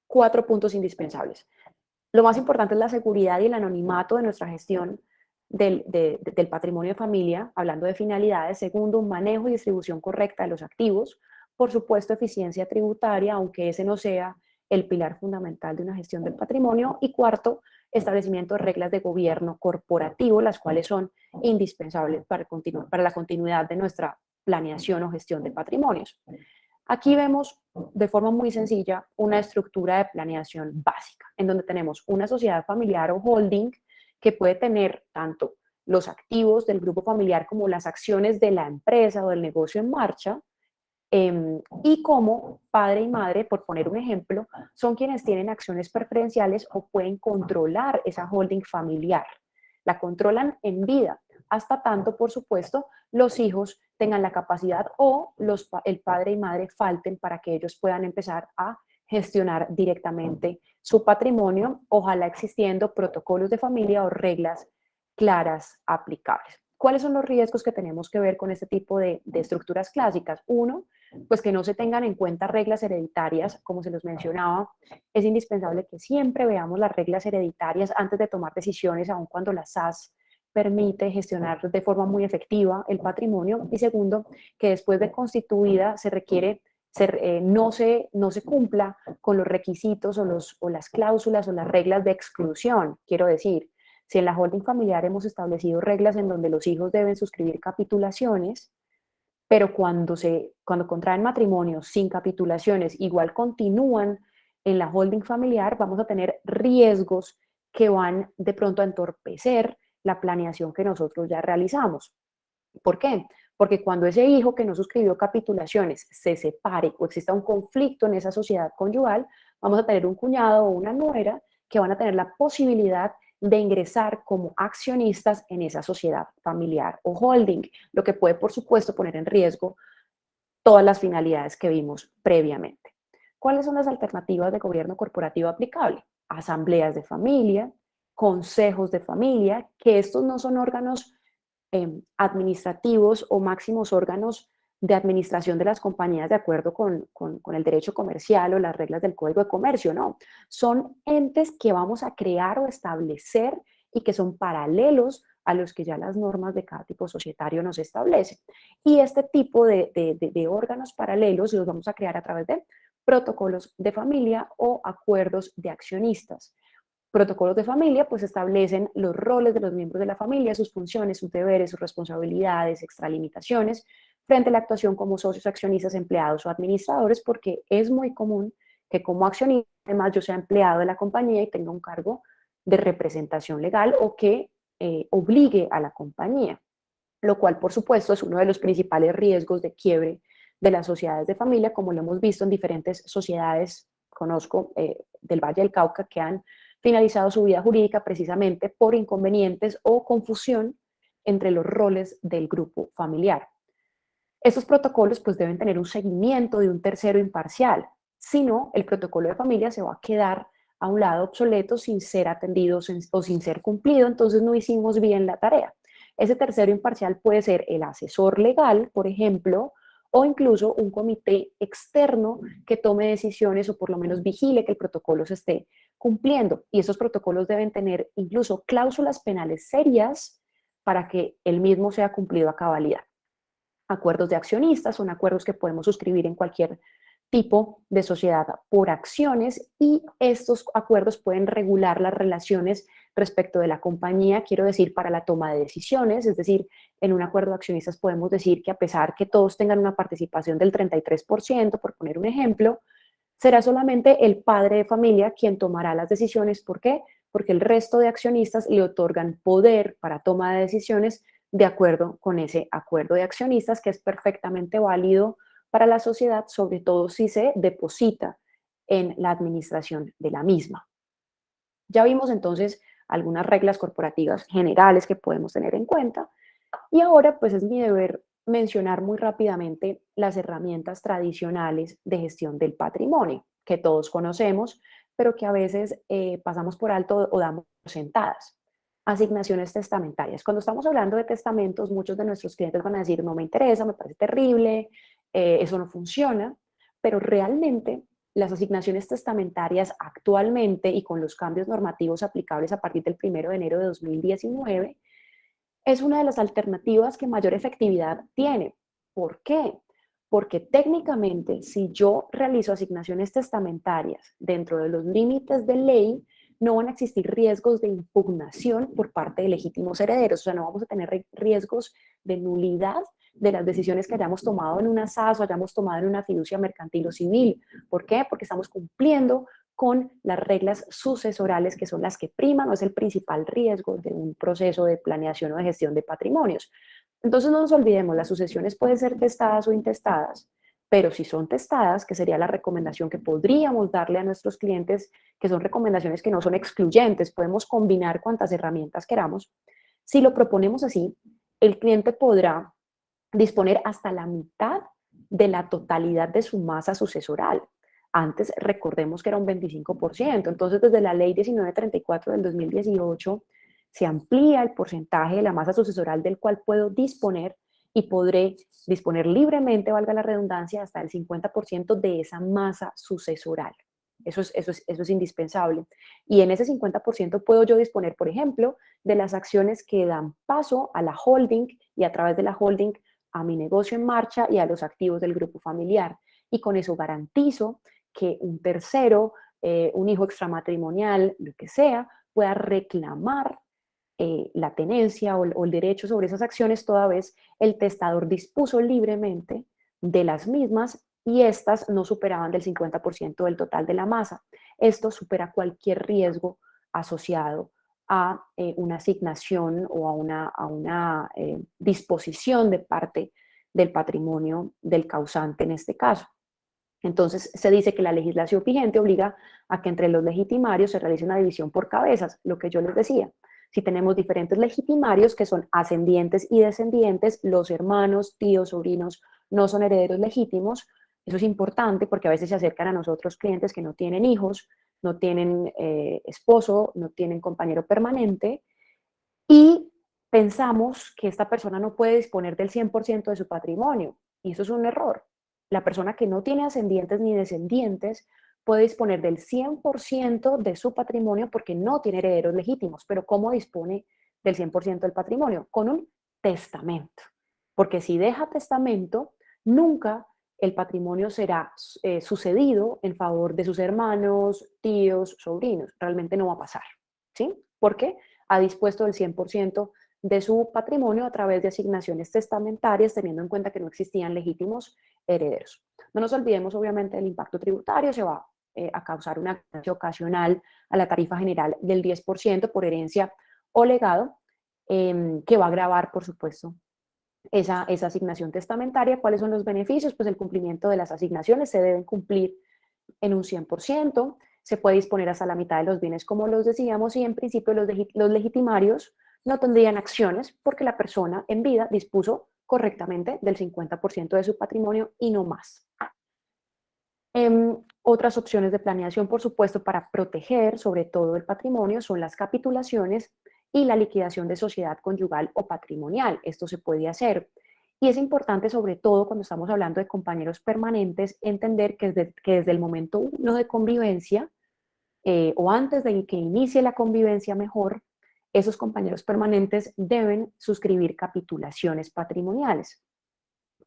4 puntos indispensables. Lo más importante es la seguridad y el anonimato de nuestra gestión del patrimonio de familia, hablando de finalidades. Segundo, un manejo y distribución correcta de los activos. Por supuesto, eficiencia tributaria, aunque ese no sea el pilar fundamental de una gestión del patrimonio. Y cuarto, establecimiento de reglas de gobierno corporativo, las cuales son indispensables para la continuidad de nuestra planeación o gestión de patrimonios. Aquí vemos de forma muy sencilla una estructura de planeación básica, en donde tenemos una sociedad familiar o holding que puede tener tanto los activos del grupo familiar como las acciones de la empresa o del negocio en marcha, y como padre y madre, por poner un ejemplo, son quienes tienen acciones preferenciales o pueden controlar esa holding familiar. La controlan en vida, hasta tanto, por supuesto, los hijos tengan la capacidad o el padre y madre falten para que ellos puedan empezar a gestionar directamente su patrimonio, ojalá existiendo protocolos de familia o reglas claras aplicables. ¿Cuáles son los riesgos que tenemos que ver con este tipo de estructuras clásicas? Uno, pues que no se tengan en cuenta reglas hereditarias, como se los mencionaba. Es indispensable que siempre veamos las reglas hereditarias antes de tomar decisiones, aun cuando la SAS permite gestionar de forma muy efectiva el patrimonio. Y segundo, que después de constituida se requiere no se cumpla con los requisitos o las cláusulas o las reglas de exclusión. Quiero decir, si en la holding familiar hemos establecido reglas en donde los hijos deben suscribir capitulaciones, pero cuando contraen matrimonio sin capitulaciones, igual continúan en la holding familiar, vamos a tener riesgos que van de pronto a entorpecer la planeación que nosotros ya realizamos. ¿Por qué? Porque cuando ese hijo que no suscribió capitulaciones se separe o exista un conflicto en esa sociedad conyugal, vamos a tener un cuñado o una nuera que van a tener la posibilidad de ingresar como accionistas en esa sociedad familiar o holding, lo que puede, por supuesto, poner en riesgo todas las finalidades que vimos previamente. ¿Cuáles son las alternativas de gobierno corporativo aplicable? Asambleas de familia, consejos de familia, que estos no son órganos administrativos o máximos órganos de administración de las compañías de acuerdo con el derecho comercial o las reglas del Código de Comercio, no. Son entes que vamos a crear o establecer y que son paralelos a los que ya las normas de cada tipo societario nos establecen. Y este tipo de órganos paralelos los vamos a crear a través de protocolos de familia o acuerdos de accionistas. Protocolos de familia pues establecen los roles de los miembros de la familia, sus funciones, sus deberes, sus responsabilidades, extralimitaciones, frente a la actuación como socios, accionistas, empleados o administradores, porque es muy común que como accionista, además, yo sea empleado de la compañía y tenga un cargo de representación legal o que obligue a la compañía, lo cual, por supuesto, es uno de los principales riesgos de quiebre de las sociedades de familia, como lo hemos visto en diferentes sociedades, conozco del Valle del Cauca, que han finalizado su vida jurídica precisamente por inconvenientes o confusión entre los roles del grupo familiar. Estos protocolos pues deben tener un seguimiento de un tercero imparcial, si no, el protocolo de familia se va a quedar a un lado obsoleto sin ser atendido o sin ser cumplido, entonces no hicimos bien la tarea. Ese tercero imparcial puede ser el asesor legal, por ejemplo, o incluso un comité externo que tome decisiones o por lo menos vigile que el protocolo se esté cumpliendo. Y esos protocolos deben tener incluso cláusulas penales serias para que el mismo sea cumplido a cabalidad. Acuerdos de accionistas son acuerdos que podemos suscribir en cualquier tipo de sociedad por acciones y estos acuerdos pueden regular las relaciones respecto de la compañía, quiero decir, para la toma de decisiones, es decir, en un acuerdo de accionistas podemos decir que a pesar que todos tengan una participación del 33%, por poner un ejemplo, será solamente el padre de familia quien tomará las decisiones. ¿Por qué? Porque el resto de accionistas le otorgan poder para toma de decisiones de acuerdo con ese acuerdo de accionistas que es perfectamente válido para la sociedad, sobre todo si se deposita en la administración de la misma. Ya vimos entonces algunas reglas corporativas generales que podemos tener en cuenta y ahora pues es mi deber mencionar muy rápidamente las herramientas tradicionales de gestión del patrimonio, que todos conocemos, pero que a veces pasamos por alto o damos por sentadas. Asignaciones testamentarias. Cuando estamos hablando de testamentos, muchos de nuestros clientes van a decir, no me interesa, me parece terrible, eso no funciona, pero realmente las asignaciones testamentarias actualmente y con los cambios normativos aplicables a partir del 1 de enero de 2019, es una de las alternativas que mayor efectividad tiene. ¿Por qué? Porque técnicamente, si yo realizo asignaciones testamentarias dentro de los límites de ley, no van a existir riesgos de impugnación por parte de legítimos herederos. O sea, no vamos a tener riesgos de nulidad de las decisiones que hayamos tomado en una SAS o hayamos tomado en una fiducia mercantil o civil. ¿Por qué? Porque estamos cumpliendo con las reglas sucesorales que son las que priman, o es el principal riesgo de un proceso de planeación o de gestión de patrimonios. Entonces no nos olvidemos, las sucesiones pueden ser testadas o intestadas, pero si son testadas, que sería la recomendación que podríamos darle a nuestros clientes, que son recomendaciones que no son excluyentes, podemos combinar cuantas herramientas queramos. Si lo proponemos así, el cliente podrá disponer hasta la mitad de la totalidad de su masa sucesoral. Antes, recordemos que era un 25%, entonces desde la ley 1934 del 2018 se amplía el porcentaje de la masa sucesoral del cual puedo disponer y podré disponer libremente, valga la redundancia, hasta el 50% de esa masa sucesoral. Eso es indispensable. Y en ese 50% puedo yo disponer, por ejemplo, de las acciones que dan paso a la holding y a través de la holding a mi negocio en marcha y a los activos del grupo familiar. Y con eso garantizo que un tercero, un hijo extramatrimonial, lo que sea, pueda reclamar la tenencia o el derecho sobre esas acciones toda vez el testador dispuso libremente de las mismas y estas no superaban del 50% del total de la masa. Esto supera cualquier riesgo asociado a una asignación o a una disposición de parte del patrimonio del causante en este caso. Entonces, se dice que la legislación vigente obliga a que entre los legitimarios se realice una división por cabezas, lo que yo les decía. Si tenemos diferentes legitimarios que son ascendientes y descendientes, los hermanos, tíos, sobrinos no son herederos legítimos. Eso es importante porque a veces se acercan a nosotros clientes que no tienen hijos, no tienen esposo, no tienen compañero permanente y pensamos que esta persona no puede disponer del 100% de su patrimonio. Y eso es un error. La persona que no tiene ascendientes ni descendientes puede disponer del 100% de su patrimonio porque no tiene herederos legítimos. Pero ¿cómo dispone del 100% del patrimonio? Con un testamento. Porque si deja testamento, nunca el patrimonio será sucedido en favor de sus hermanos, tíos, sobrinos. Realmente no va a pasar. ¿Sí? ¿Por qué? Ha dispuesto del 100% de su patrimonio a través de asignaciones testamentarias, teniendo en cuenta que no existían legítimos herederos. No nos olvidemos, obviamente, del impacto tributario. Se va a causar una ganancia ocasional a la tarifa general del 10% por herencia o legado, que va a agravar, por supuesto, esa asignación testamentaria. ¿Cuáles son los beneficios? Pues el cumplimiento de las asignaciones se deben cumplir en un 100%, se puede disponer hasta la mitad de los bienes, como los decíamos, y en principio los legitimarios no tendrían acciones porque la persona en vida dispuso correctamente del 50% de su patrimonio y no más. Otras opciones de planeación, por supuesto, para proteger sobre todo el patrimonio son las capitulaciones y la liquidación de sociedad conyugal o patrimonial. Esto se puede hacer. Y es importante, sobre todo cuando estamos hablando de compañeros permanentes, entender que desde el momento uno de convivencia, o antes de que inicie la convivencia mejor, esos compañeros permanentes deben suscribir capitulaciones patrimoniales.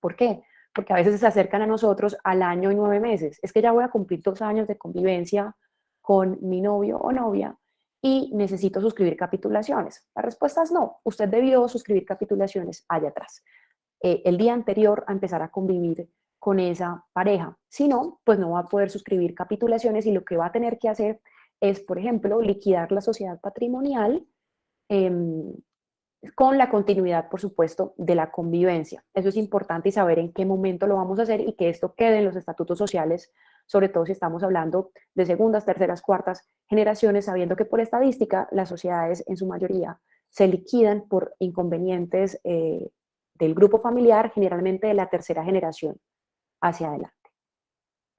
¿Por qué? Porque a veces se acercan a nosotros al año y 9 meses. Es que ya voy a cumplir 2 años de convivencia con mi novio o novia y necesito suscribir capitulaciones. La respuesta es no. Usted debió suscribir capitulaciones allá atrás, el día anterior a empezar a convivir con esa pareja. Si no, pues no va a poder suscribir capitulaciones y lo que va a tener que hacer es, por ejemplo, liquidar la sociedad patrimonial con la continuidad, por supuesto, de la convivencia. Eso es importante y saber en qué momento lo vamos a hacer y que esto quede en los estatutos sociales, sobre todo si estamos hablando de segundas, terceras, cuartas generaciones, sabiendo que por estadística las sociedades en su mayoría se liquidan por inconvenientes del grupo familiar, generalmente de la tercera generación hacia adelante.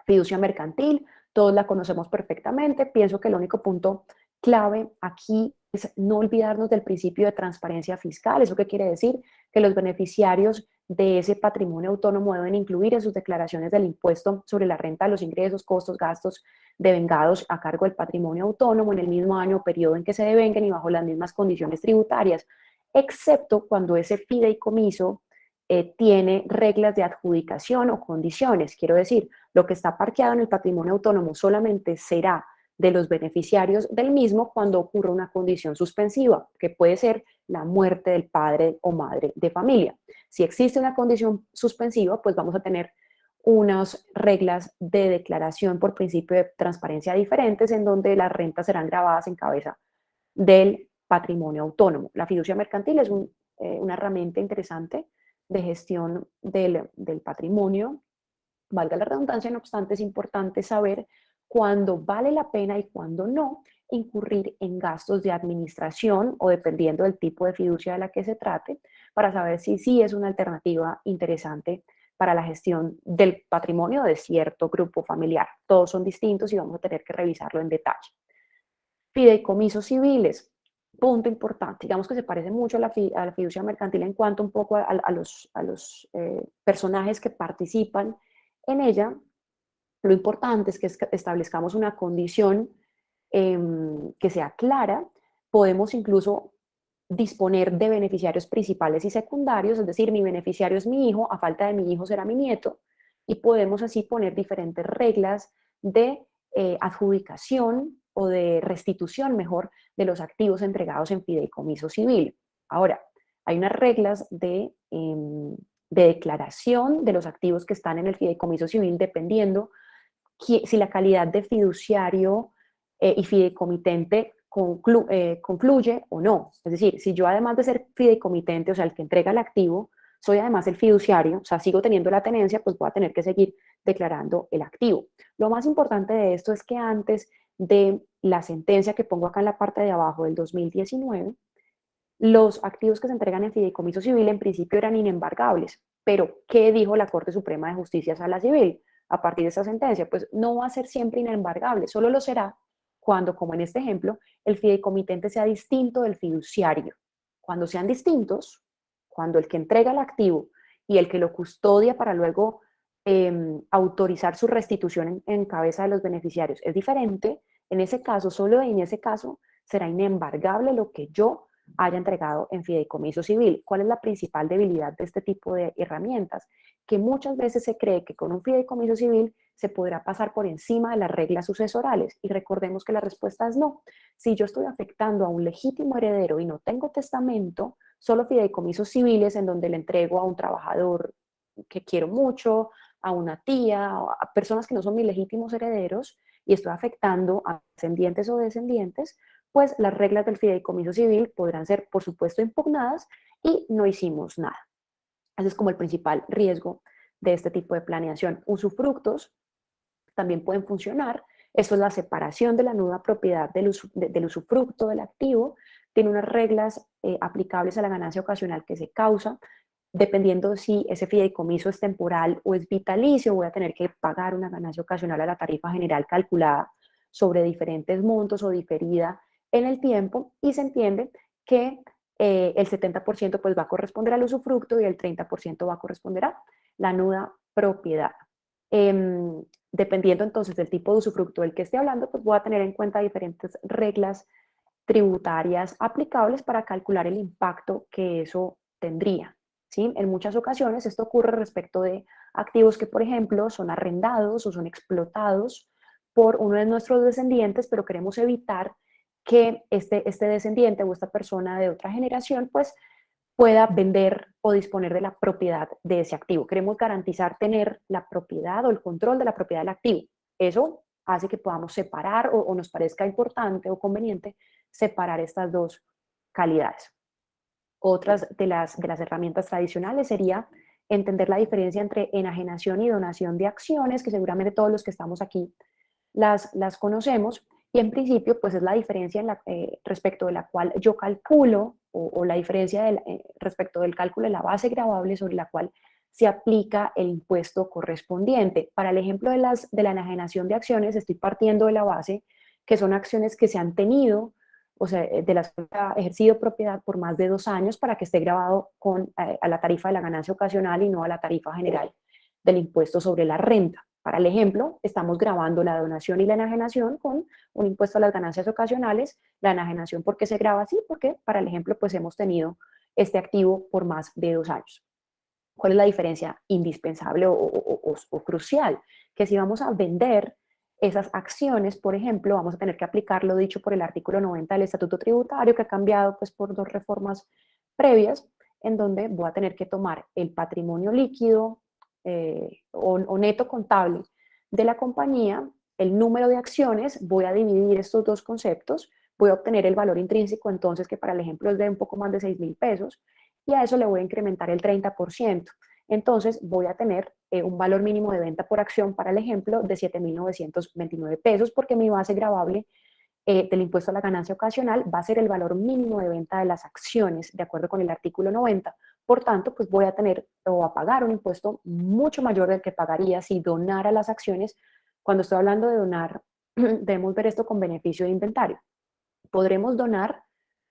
Fiducia mercantil, todos la conocemos perfectamente. Pienso que el único punto clave aquí es no olvidarnos del principio de transparencia fiscal. ¿Eso qué quiere decir? Que los beneficiarios de ese patrimonio autónomo deben incluir en sus declaraciones del impuesto sobre la renta los ingresos, costos, gastos devengados a cargo del patrimonio autónomo en el mismo año o periodo en que se devenguen y bajo las mismas condiciones tributarias, excepto cuando ese fideicomiso tiene reglas de adjudicación o condiciones. Quiero decir, lo que está parqueado en el patrimonio autónomo solamente será de los beneficiarios del mismo cuando ocurra una condición suspensiva, que puede ser la muerte del padre o madre de familia. Si existe una condición suspensiva, pues vamos a tener unas reglas de declaración por principio de transparencia diferentes en donde las rentas serán grabadas en cabeza del patrimonio autónomo. La fiducia mercantil es una herramienta interesante de gestión del patrimonio. Valga la redundancia, no obstante, es importante saber cuándo vale la pena y cuándo no incurrir en gastos de administración o dependiendo del tipo de fiducia de la que se trate, para saber si sí es una alternativa interesante para la gestión del patrimonio de cierto grupo familiar. Todos son distintos y vamos a tener que revisarlo en detalle. Fideicomisos civiles, punto importante. Digamos que se parece mucho a la fiducia mercantil en cuanto un poco a los personajes que participan en ella. Lo importante es que establezcamos una condición que sea clara. Podemos incluso disponer de beneficiarios principales y secundarios, es decir, mi beneficiario es mi hijo, a falta de mi hijo será mi nieto, y podemos así poner diferentes reglas de adjudicación o de restitución, mejor, de los activos entregados en fideicomiso civil. Ahora, hay unas reglas de declaración de los activos que están en el fideicomiso civil dependiendo si la calidad de fiduciario y fideicomitente confluye o no. Es decir, si yo además de ser fideicomitente, o sea, el que entrega el activo, soy además el fiduciario, o sea, sigo teniendo la tenencia, pues voy a tener que seguir declarando el activo. Lo más importante de esto es que antes de la sentencia que pongo acá en la parte de abajo del 2019, los activos que se entregan en fideicomiso civil en principio eran inembargables. Pero, ¿qué dijo la Corte Suprema de Justicia Sala Civil a partir de esa sentencia? Pues no va a ser siempre inembargable, solo lo será cuando, como en este ejemplo, el fideicomitente sea distinto del fiduciario. Cuando sean distintos, cuando el que entrega el activo y el que lo custodia para luego autorizar su restitución en cabeza de los beneficiarios es diferente, en ese caso, solo en ese caso, será inembargable lo que yo haya entregado en fideicomiso civil. ¿Cuál es la principal debilidad de este tipo de herramientas? Que muchas veces se cree que con un fideicomiso civil se podrá pasar por encima de las reglas sucesorales, y recordemos que la respuesta es no. Si yo estoy afectando a un legítimo heredero y no tengo testamento, solo fideicomisos civiles en donde le entrego a un trabajador que quiero mucho, a una tía, a personas que no son mis legítimos herederos, y estoy afectando a ascendientes o descendientes, pues las reglas del fideicomiso civil podrán ser, por supuesto, impugnadas y no hicimos nada. Ese es como el principal riesgo de este tipo de planeación. Usufructos también pueden funcionar. Esto es la separación de la nuda propiedad del usufructo del activo. Tiene unas reglas aplicables a la ganancia ocasional que se causa. Dependiendo si ese fideicomiso es temporal o es vitalicio, voy a tener que pagar una ganancia ocasional a la tarifa general calculada sobre diferentes montos o diferida en el tiempo, y se entiende que el 70% pues va a corresponder al usufructo y el 30% va a corresponder a la nuda propiedad. Dependiendo entonces del tipo de usufructo del que esté hablando, pues voy a tener en cuenta diferentes reglas tributarias aplicables para calcular el impacto que eso tendría. ¿Sí? En muchas ocasiones esto ocurre respecto de activos que, por ejemplo, son arrendados o son explotados por uno de nuestros descendientes, pero queremos evitar que este descendiente o esta persona de otra generación pues pueda vender o disponer de la propiedad de ese activo. Queremos garantizar tener la propiedad o el control de la propiedad del activo. Eso hace que podamos separar o nos parezca importante o conveniente separar estas dos calidades. Otras de las herramientas tradicionales sería entender la diferencia entre enajenación y donación de acciones, que seguramente todos los que estamos aquí las conocemos, y en principio pues es la diferencia respecto de la cual yo calculo o la diferencia respecto del cálculo de la base gravable sobre la cual se aplica el impuesto correspondiente. Para el ejemplo de la enajenación de acciones, estoy partiendo de la base que son acciones que se han tenido, o sea, de las que ha ejercido propiedad por más de 2 años para que esté grabado a la tarifa de la ganancia ocasional y no a la tarifa general del impuesto sobre la renta. Para el ejemplo, estamos grabando la donación y la enajenación con un impuesto a las ganancias ocasionales, la enajenación porque se graba así, porque para el ejemplo pues hemos tenido este activo por más de 2 años. ¿Cuál es la diferencia indispensable o crucial? Que si vamos a vender esas acciones, por ejemplo, vamos a tener que aplicar lo dicho por el artículo 90 del Estatuto Tributario, que ha cambiado pues, por 2 reformas previas, en donde voy a tener que tomar el patrimonio líquido o neto contable de la compañía, el número de acciones, voy a dividir estos 2 conceptos, voy a obtener el valor intrínseco, entonces, que para el ejemplo es de un poco más de 6.000 pesos, y a eso le voy a incrementar el 30%. Entonces voy a tener un valor mínimo de venta por acción, para el ejemplo, de 7.929 pesos, porque mi base gravable del impuesto a la ganancia ocasional va a ser el valor mínimo de venta de las acciones, de acuerdo con el artículo 90. Por tanto, pues voy a tener o a pagar un impuesto mucho mayor del que pagaría si donara las acciones. Cuando estoy hablando de donar, debemos ver esto con beneficio de inventario. Podremos donar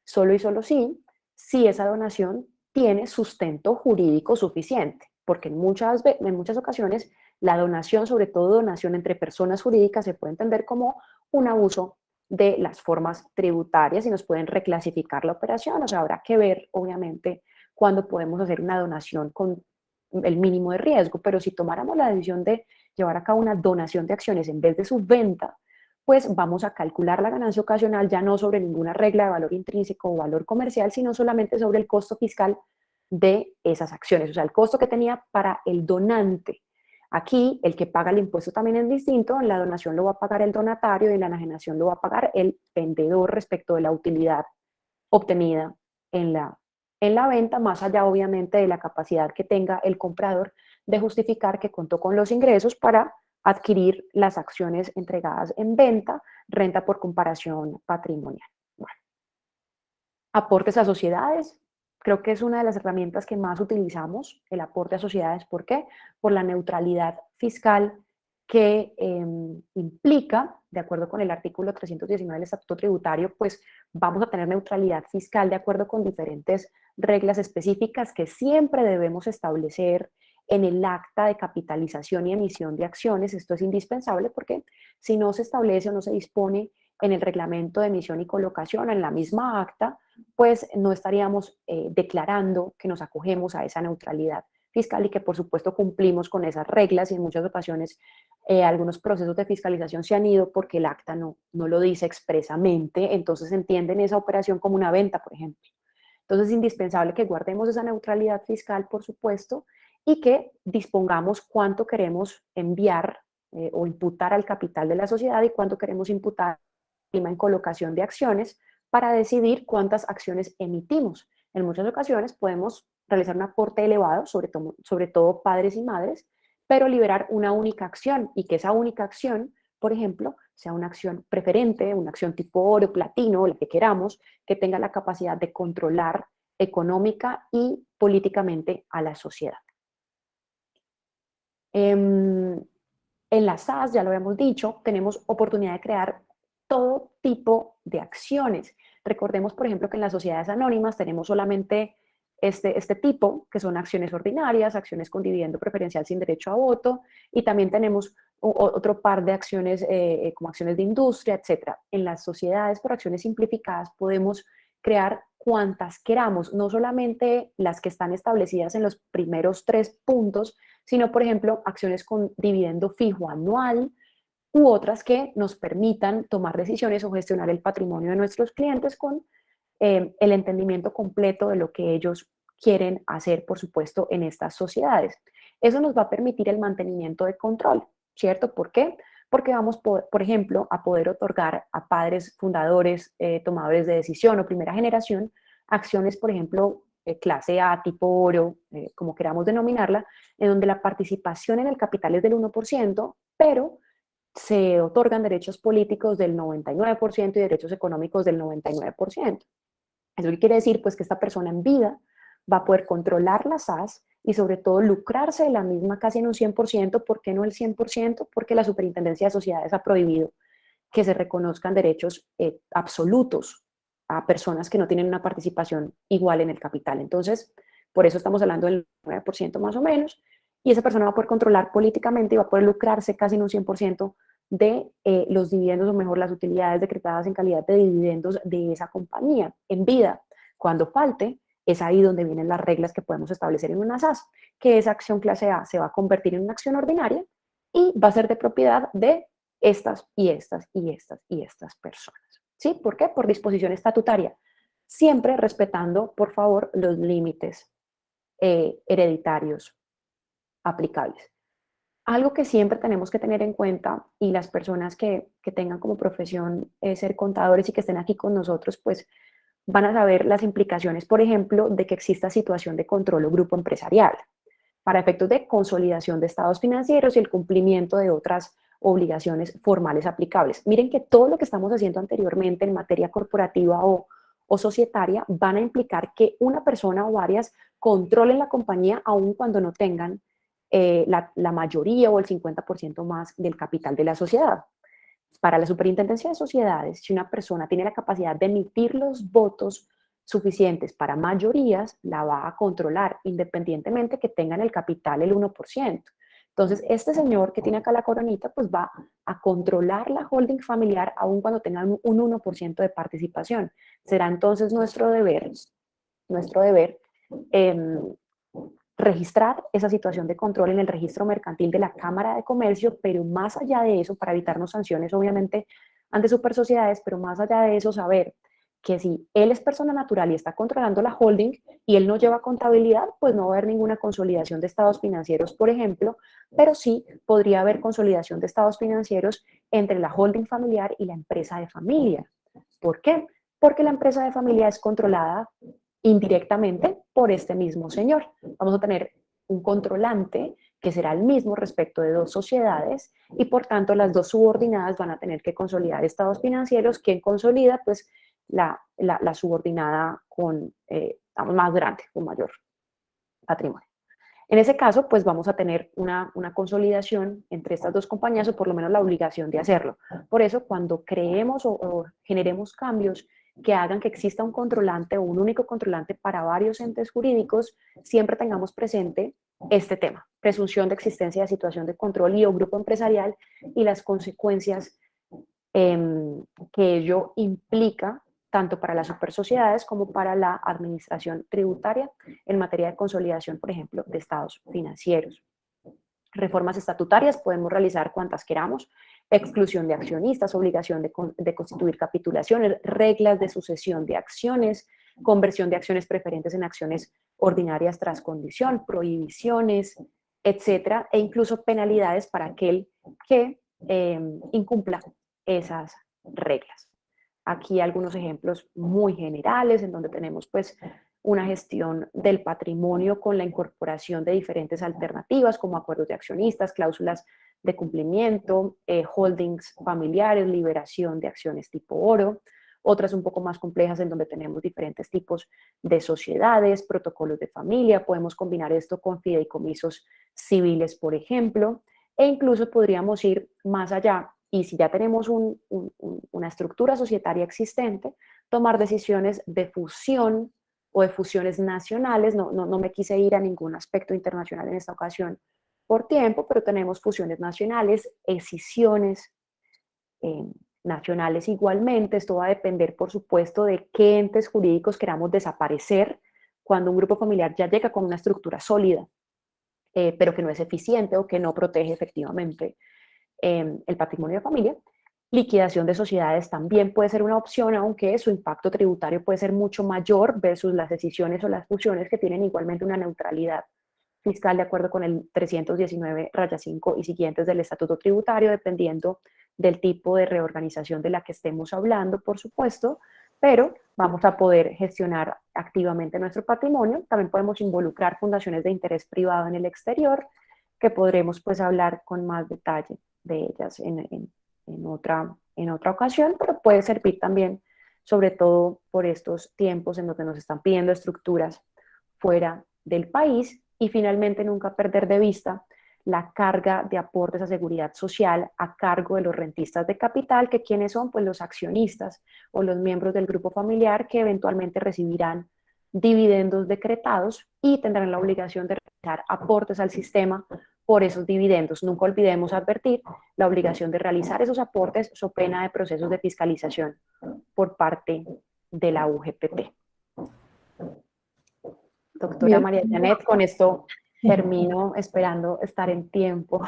solo y solo si esa donación tiene sustento jurídico suficiente, porque en muchas ocasiones la donación, sobre todo donación entre personas jurídicas, se puede entender como un abuso de las formas tributarias y nos pueden reclasificar la operación. O sea, habrá que ver, obviamente, cuándo podemos hacer una donación con el mínimo de riesgo, pero si tomáramos la decisión de llevar a cabo una donación de acciones en vez de su venta, pues vamos a calcular la ganancia ocasional ya no sobre ninguna regla de valor intrínseco o valor comercial, sino solamente sobre el costo fiscal de esas acciones, o sea, el costo que tenía para el donante. Aquí el que paga el impuesto también es distinto, en la donación lo va a pagar el donatario y en la enajenación lo va a pagar el vendedor respecto de la utilidad obtenida en la venta, más allá obviamente de la capacidad que tenga el comprador de justificar que contó con los ingresos para adquirir las acciones entregadas en venta, renta por comparación patrimonial. Bueno, aportes a sociedades, creo que es una de las herramientas que más utilizamos, el aporte a sociedades. ¿Por qué? Por la neutralidad fiscal que implica, de acuerdo con el artículo 319 del Estatuto Tributario, pues vamos a tener neutralidad fiscal de acuerdo con diferentes reglas específicas que siempre debemos establecer en el acta de capitalización y emisión de acciones. Esto es indispensable porque si no se establece o no se dispone en el reglamento de emisión y colocación, en la misma acta, pues no estaríamos declarando que nos acogemos a esa neutralidad fiscal y que por supuesto cumplimos con esas reglas, y en muchas ocasiones algunos procesos de fiscalización se han ido porque el acta no lo dice expresamente, entonces entienden esa operación como una venta, por ejemplo. Entonces es indispensable que guardemos esa neutralidad fiscal, por supuesto, y que dispongamos cuánto queremos enviar o imputar al capital de la sociedad y cuánto queremos imputar en colocación de acciones para decidir cuántas acciones emitimos. En muchas ocasiones podemos realizar un aporte elevado, sobre todo padres y madres, pero liberar una única acción y que esa única acción, por ejemplo, sea una acción preferente, una acción tipo oro, platino, la que queramos, que tenga la capacidad de controlar económica y políticamente a la sociedad. En las SAS, ya lo habíamos dicho, tenemos oportunidad de crear todo tipo de acciones. Recordemos, por ejemplo, que en las sociedades anónimas tenemos solamente este tipo, que son acciones ordinarias, acciones con dividendo preferencial sin derecho a voto, y también tenemos otro par de acciones como acciones de industria, etc. En las sociedades por acciones simplificadas podemos crear cuantas queramos, no solamente las que están establecidas en los primeros 3 puntos, sino, por ejemplo, acciones con dividendo fijo anual u otras que nos permitan tomar decisiones o gestionar el patrimonio de nuestros clientes con el entendimiento completo de lo que ellos quieren hacer, por supuesto, en estas sociedades. Eso nos va a permitir el mantenimiento de control, ¿cierto? ¿Por qué? Porque vamos, por ejemplo, a poder otorgar a padres fundadores, tomadores de decisión o primera generación, acciones, por ejemplo, clase A, tipo oro, como queramos denominarla, en donde la participación en el capital es del 1%, pero se otorgan derechos políticos del 99% y derechos económicos del 99%. Eso quiere decir pues que esta persona en vida va a poder controlar las SAS y sobre todo lucrarse de la misma casi en un 100%. ¿Por qué no el 100%? Porque la Superintendencia de Sociedades ha prohibido que se reconozcan derechos absolutos a personas que no tienen una participación igual en el capital. Entonces, por eso estamos hablando del 9% más o menos, y esa persona va a poder controlar políticamente y va a poder lucrarse casi en un 100% de los dividendos, o mejor, las utilidades decretadas en calidad de dividendos de esa compañía en vida. Cuando falte, es ahí donde vienen las reglas que podemos establecer en una SAS, que esa acción clase A se va a convertir en una acción ordinaria y va a ser de propiedad de estas y estas y estas y estas personas. ¿Sí? ¿Por qué? Por disposición estatutaria. Siempre respetando, por favor, los límites hereditarios aplicables. Algo que siempre tenemos que tener en cuenta, y las personas que tengan como profesión ser contadores y que estén aquí con nosotros, pues van a saber las implicaciones, por ejemplo, de que exista situación de control o grupo empresarial para efectos de consolidación de estados financieros y el cumplimiento de otras obligaciones formales aplicables. Miren que todo lo que estamos haciendo anteriormente en materia corporativa o societaria van a implicar que una persona o varias controlen la compañía aun cuando no tengan la mayoría o el 50% más del capital de la sociedad. Para la Superintendencia de Sociedades, si una persona tiene la capacidad de emitir los votos suficientes para mayorías, la va a controlar, independientemente que tengan el capital el 1%. Entonces, este señor que tiene acá la coronita, pues va a controlar la holding familiar aun cuando tengan un 1% de participación. Será entonces nuestro deber eh, registrar esa situación de control en el registro mercantil de la Cámara de Comercio, pero más allá de eso, para evitarnos sanciones, obviamente, ante supersociedades, pero más allá de eso, saber que si él es persona natural y está controlando la holding y él no lleva contabilidad, pues no va a haber ninguna consolidación de estados financieros, por ejemplo, pero sí podría haber consolidación de estados financieros entre la holding familiar y la empresa de familia. ¿Por qué? Porque la empresa de familia es controlada indirectamente por este mismo señor. Vamos a tener un controlante que será el mismo respecto de dos sociedades y por tanto las dos subordinadas van a tener que consolidar estados financieros. ¿Quién consolida? Pues la subordinada con más grande, con mayor patrimonio. En ese caso, pues vamos a tener una consolidación entre estas dos compañías o por lo menos la obligación de hacerlo. Por eso, cuando creemos o generemos cambios que hagan que exista un controlante o un único controlante para varios entes jurídicos, siempre tengamos presente este tema, presunción de existencia de situación de control y o grupo empresarial y las consecuencias que ello implica tanto para las supersociedades como para la administración tributaria en materia de consolidación, por ejemplo, de estados financieros. Reformas estatutarias podemos realizar cuantas queramos, exclusión de accionistas, obligación de constituir capitulaciones, reglas de sucesión de acciones, conversión de acciones preferentes en acciones ordinarias tras condición, prohibiciones, etcétera, e incluso penalidades para aquel que incumpla esas reglas. Aquí algunos ejemplos muy generales en donde tenemos pues una gestión del patrimonio con la incorporación de diferentes alternativas como acuerdos de accionistas, cláusulas de cumplimiento, holdings familiares, liberación de acciones tipo oro, otras un poco más complejas en donde tenemos diferentes tipos de sociedades, protocolos de familia, podemos combinar esto con fideicomisos civiles, por ejemplo, e incluso podríamos ir más allá y si ya tenemos una estructura societaria existente, tomar decisiones de fusión o de fusiones nacionales. No me quise ir a ningún aspecto internacional en esta ocasión por tiempo, pero tenemos fusiones nacionales, escisiones nacionales igualmente. Esto va a depender, por supuesto, de qué entes jurídicos queramos desaparecer cuando un grupo familiar ya llega con una estructura sólida, pero que no es eficiente o que no protege efectivamente el patrimonio de familia. Liquidación de sociedades también puede ser una opción, aunque su impacto tributario puede ser mucho mayor versus las decisiones o las fusiones que tienen igualmente una neutralidad fiscal de acuerdo con el 319-5 y siguientes del Estatuto Tributario, dependiendo del tipo de reorganización de la que estemos hablando, por supuesto, pero vamos a poder gestionar activamente nuestro patrimonio. También podemos involucrar fundaciones de interés privado en el exterior, que podremos pues hablar con más detalle de ellas en otra ocasión, pero puede servir también, sobre todo por estos tiempos en donde nos están pidiendo estructuras fuera del país. Y finalmente, nunca perder de vista la carga de aportes a seguridad social a cargo de los rentistas de capital, que quienes son pues los accionistas o los miembros del grupo familiar que eventualmente recibirán dividendos decretados y tendrán la obligación de realizar aportes al sistema por esos dividendos. Nunca olvidemos advertir la obligación de realizar esos aportes so pena de procesos de fiscalización por parte de la UGPP. Doctora María Janet, con esto termino, esperando estar en tiempo,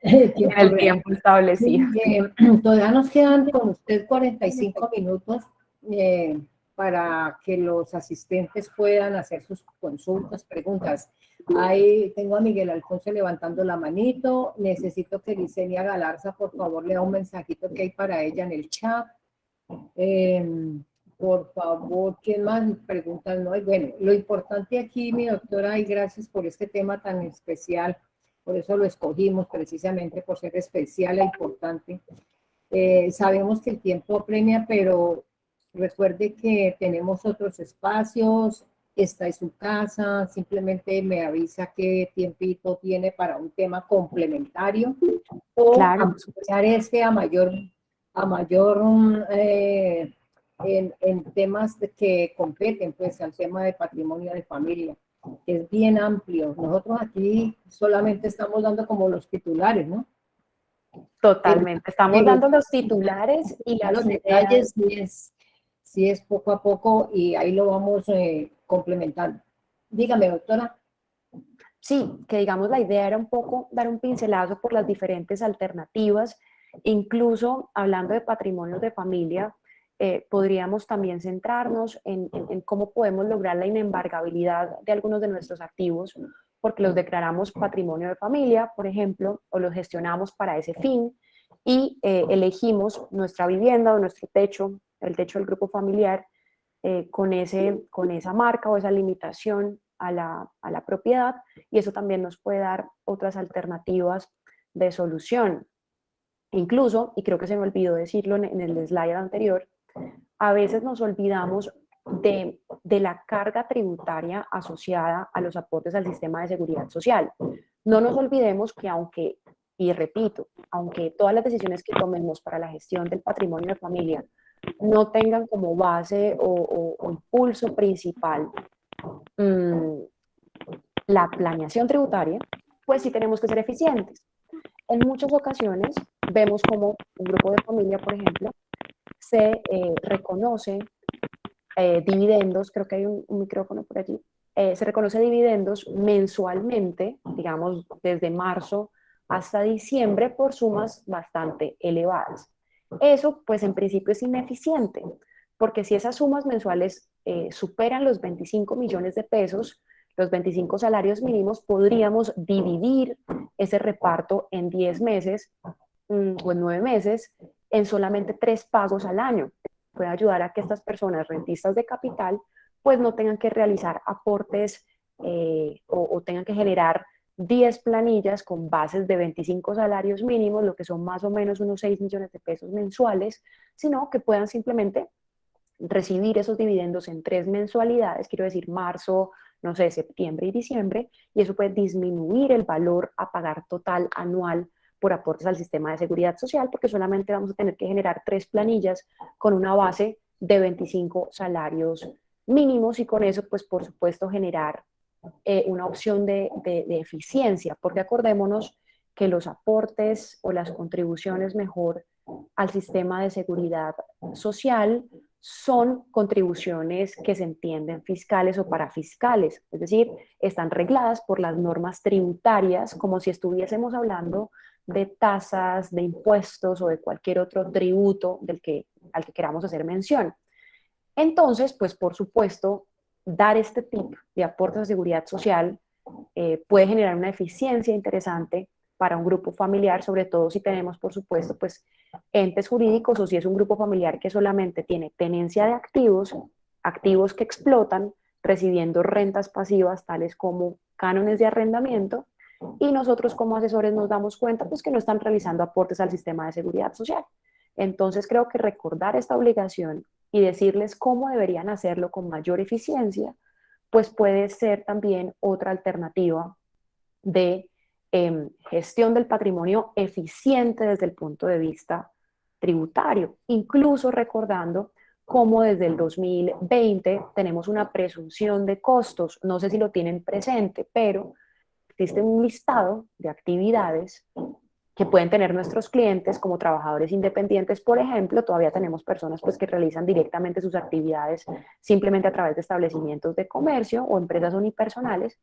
en el tiempo establecido. Todavía nos quedan con usted 45 minutos para que los asistentes puedan hacer sus consultas, preguntas. Ahí tengo a Miguel Alfonso levantando la manito. Necesito que Licenia Galarza, por favor, lea un mensajito que hay para ella en el chat. Por favor, ¿quién más? Preguntas no hay. Bueno, lo importante aquí, mi doctora, y gracias por este tema tan especial, por eso lo escogimos precisamente por ser especial e importante. Sabemos que el tiempo apremia, pero recuerde que tenemos otros espacios, esta es su casa, simplemente me avisa qué tiempito tiene para un tema complementario o Claro. ampliar este a mayor en temas que competen pues al tema de patrimonio de familia. Es bien amplio. Nosotros aquí solamente estamos dando como los titulares, ¿no? Totalmente. Estamos dando los titulares y las los detalles sí es poco a poco y ahí lo vamos complementando. Dígame, doctora. Sí, que digamos la idea era un poco dar un pincelazo por las diferentes alternativas, incluso hablando de patrimonios de familia, podríamos también centrarnos en cómo podemos lograr la inembargabilidad de algunos de nuestros activos, porque los declaramos patrimonio de familia, por ejemplo, o los gestionamos para ese fin y elegimos nuestra vivienda o nuestro techo, el techo del grupo familiar, con esa marca o esa limitación a la propiedad, y eso también nos puede dar otras alternativas de solución. Incluso, y creo que se me olvidó decirlo en el slide anterior, a veces nos olvidamos de la carga tributaria asociada a los aportes al sistema de seguridad social. No nos olvidemos que aunque, y repito, aunque todas las decisiones que tomemos para la gestión del patrimonio de familia no tengan como base o impulso principal la planeación tributaria, pues sí tenemos que ser eficientes. En muchas ocasiones vemos como un grupo de familia, por ejemplo, se reconoce dividendos, creo que hay un micrófono por allí, se reconoce dividendos mensualmente, digamos desde marzo hasta diciembre, por sumas bastante elevadas. Eso pues en principio es ineficiente, porque si esas sumas mensuales superan los 25 millones de pesos, los 25 salarios mínimos, podríamos dividir ese reparto en 10 meses o en 9 meses en solamente 3 pagos al año. Puede ayudar a que estas personas rentistas de capital pues no tengan que realizar aportes o tengan que generar 10 planillas con bases de 25 salarios mínimos, lo que son más o menos unos 6 millones de pesos mensuales, sino que puedan simplemente recibir esos dividendos en 3 mensualidades, quiero decir marzo, no sé, septiembre y diciembre, y eso puede disminuir el valor a pagar total anual por aportes al sistema de seguridad social, porque solamente vamos a tener que generar 3 planillas con una base de 25 salarios mínimos, y con eso, pues por supuesto, generar una opción de eficiencia, porque acordémonos que los aportes o las contribuciones mejor al sistema de seguridad social son contribuciones que se entienden fiscales o parafiscales, es decir, están regladas por las normas tributarias como si estuviésemos hablando de tasas, de impuestos o de cualquier otro tributo al que queramos hacer mención. Entonces, pues por supuesto, dar este tipo de aportes a seguridad social puede generar una eficiencia interesante para un grupo familiar, sobre todo si tenemos, por supuesto, pues entes jurídicos, o si es un grupo familiar que solamente tiene tenencia de activos, activos que explotan, recibiendo rentas pasivas tales como cánones de arrendamiento, y nosotros como asesores nos damos cuenta pues que no están realizando aportes al sistema de seguridad social. Entonces creo que recordar esta obligación y decirles cómo deberían hacerlo con mayor eficiencia, pues puede ser también otra alternativa de gestión del patrimonio eficiente desde el punto de vista tributario, incluso recordando cómo desde el 2020 tenemos una presunción de costos, no sé si lo tienen presente, pero existe un listado de actividades que pueden tener nuestros clientes como trabajadores independientes, por ejemplo. Todavía tenemos personas pues que realizan directamente sus actividades simplemente a través de establecimientos de comercio o empresas unipersonales,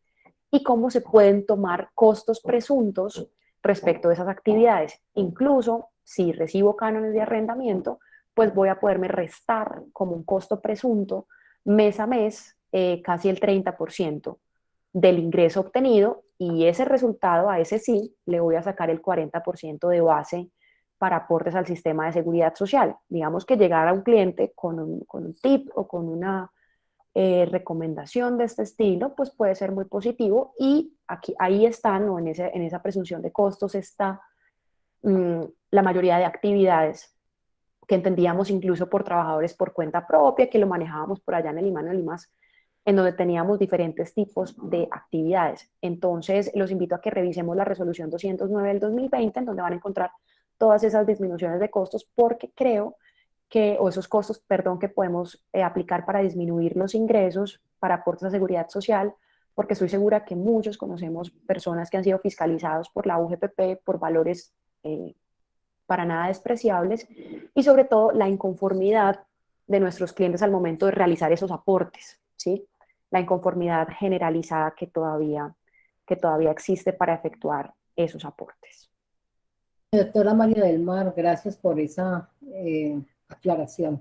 y cómo se pueden tomar costos presuntos respecto de esas actividades. Incluso si recibo cánones de arrendamiento, pues voy a poderme restar como un costo presunto mes a mes casi el 30% del ingreso obtenido, y ese resultado, a ese sí, le voy a sacar el 40% de base para aportes al sistema de seguridad social. Digamos que llegar a un cliente con un tip o con una recomendación de este estilo, pues puede ser muy positivo, y aquí, ahí están, o en esa presunción de costos está la mayoría de actividades que entendíamos incluso por trabajadores por cuenta propia, que lo manejábamos por allá en el IMAN o el IMAS, en donde teníamos diferentes tipos de actividades. Entonces, los invito a que revisemos la resolución 209 del 2020, en donde van a encontrar todas esas disminuciones de costos, porque creo que, o esos costos, perdón, que podemos aplicar para disminuir los ingresos para aportes a seguridad social, porque estoy segura que muchos conocemos personas que han sido fiscalizados por la UGPP por valores para nada despreciables, y sobre todo la inconformidad de nuestros clientes al momento de realizar esos aportes, ¿sí? La inconformidad generalizada que todavía existe para efectuar esos aportes. Doctora María del Mar, gracias por esa aclaración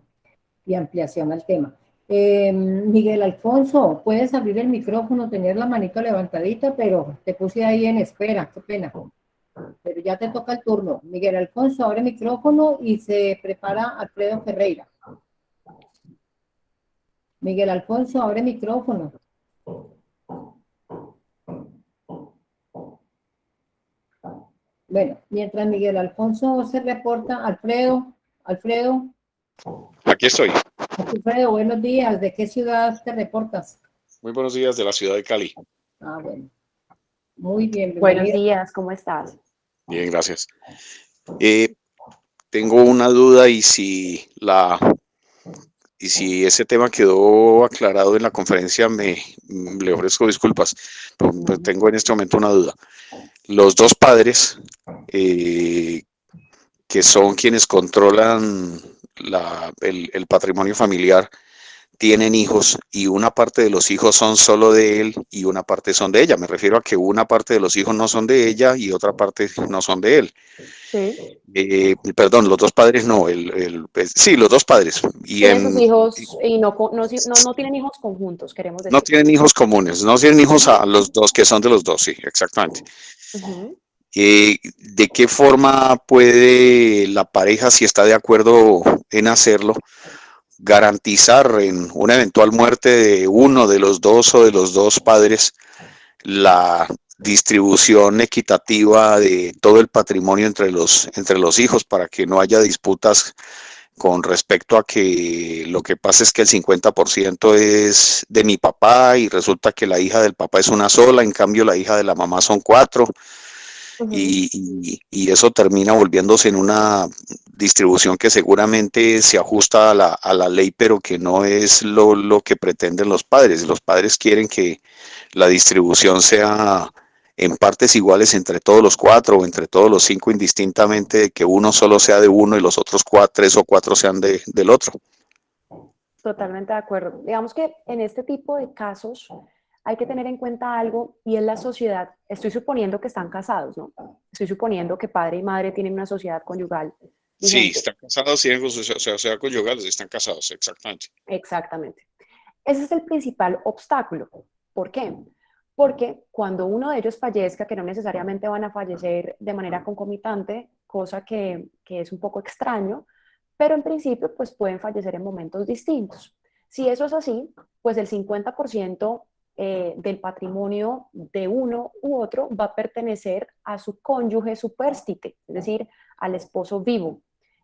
y ampliación al tema. Miguel Alfonso, puedes abrir el micrófono, tener la manito levantadita, pero te puse ahí en espera, qué pena. Pero ya te toca el turno. Miguel Alfonso, abre el micrófono y se prepara Alfredo Ferreira. Miguel Alfonso, abre el micrófono. Bueno, mientras Miguel Alfonso se reporta, Alfredo, Aquí estoy. Alfredo, buenos días. ¿De qué ciudad te reportas? Muy buenos días de la ciudad de Cali. Ah, bueno. Muy bien, Buenos bienvenido. días, ¿cómo estás? Bien, gracias. Tengo una duda, y si ese tema quedó aclarado en la conferencia, le ofrezco disculpas. Pero tengo en este momento una duda. Los dos padres, que son quienes controlan el patrimonio familiar, tienen hijos, y una parte de los hijos son solo de él y una parte son de ella. Me refiero a que una parte de los hijos no son de ella y otra parte no son de él. Sí. Perdón, los dos padres no, sí, los dos padres. Y Tienen sus hijos y no tienen hijos conjuntos, queremos decir. no tienen hijos comunes, no tienen hijos a los dos, que son de los dos, sí, exactamente. ¿De qué forma puede la pareja, si está de acuerdo en hacerlo, garantizar en una eventual muerte de uno de los dos o de los dos padres la distribución equitativa de todo el patrimonio entre los hijos, para que no haya disputas con respecto a que lo que pasa es que el 50% es de mi papá y resulta que la hija del papá es una sola, en cambio la hija de la mamá son 4? Y eso termina volviéndose en una distribución que seguramente se ajusta a la ley, pero que no es lo que pretenden los padres. Los padres quieren que la distribución sea en partes iguales entre todos los 4 o entre todos los 5, indistintamente de que uno solo sea de uno y los otros 3 o 4 sean del otro. Totalmente de acuerdo. Digamos que en este tipo de casos hay que tener en cuenta algo, y es la sociedad. Estoy suponiendo que están casados, ¿no? Estoy suponiendo que padre y madre tienen una sociedad conyugal vigente. Sí, están casados, tienen con su sociedad conyugal, están casados, exactamente. Exactamente. Ese es el principal obstáculo. ¿Por qué? Porque cuando uno de ellos fallezca, que no necesariamente van a fallecer de manera concomitante, cosa que es un poco extraño, pero en principio pues pueden fallecer en momentos distintos. Si eso es así, pues el 50% del patrimonio de uno u otro va a pertenecer a su cónyuge supérstite, es decir, al esposo vivo.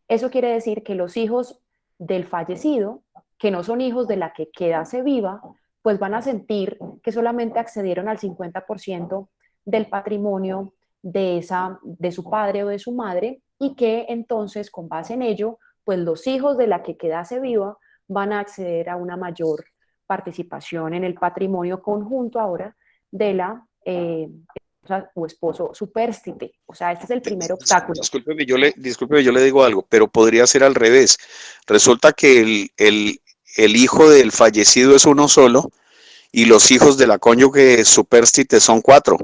Eso quiere decir que los hijos del fallecido, que no son hijos de la que quedase viva, pues van a sentir que solamente accedieron al 50% del patrimonio de su padre o de su madre, y que entonces, con base en ello, pues los hijos de la que quedase viva van a acceder a una mayor participación en el patrimonio conjunto ahora de la o esposo supérstite. O sea, este es el primer obstáculo. Discúlpeme, yo le digo algo, pero podría ser al revés. Resulta que el hijo del fallecido es uno solo y los hijos de la cónyuge supérstite son 4.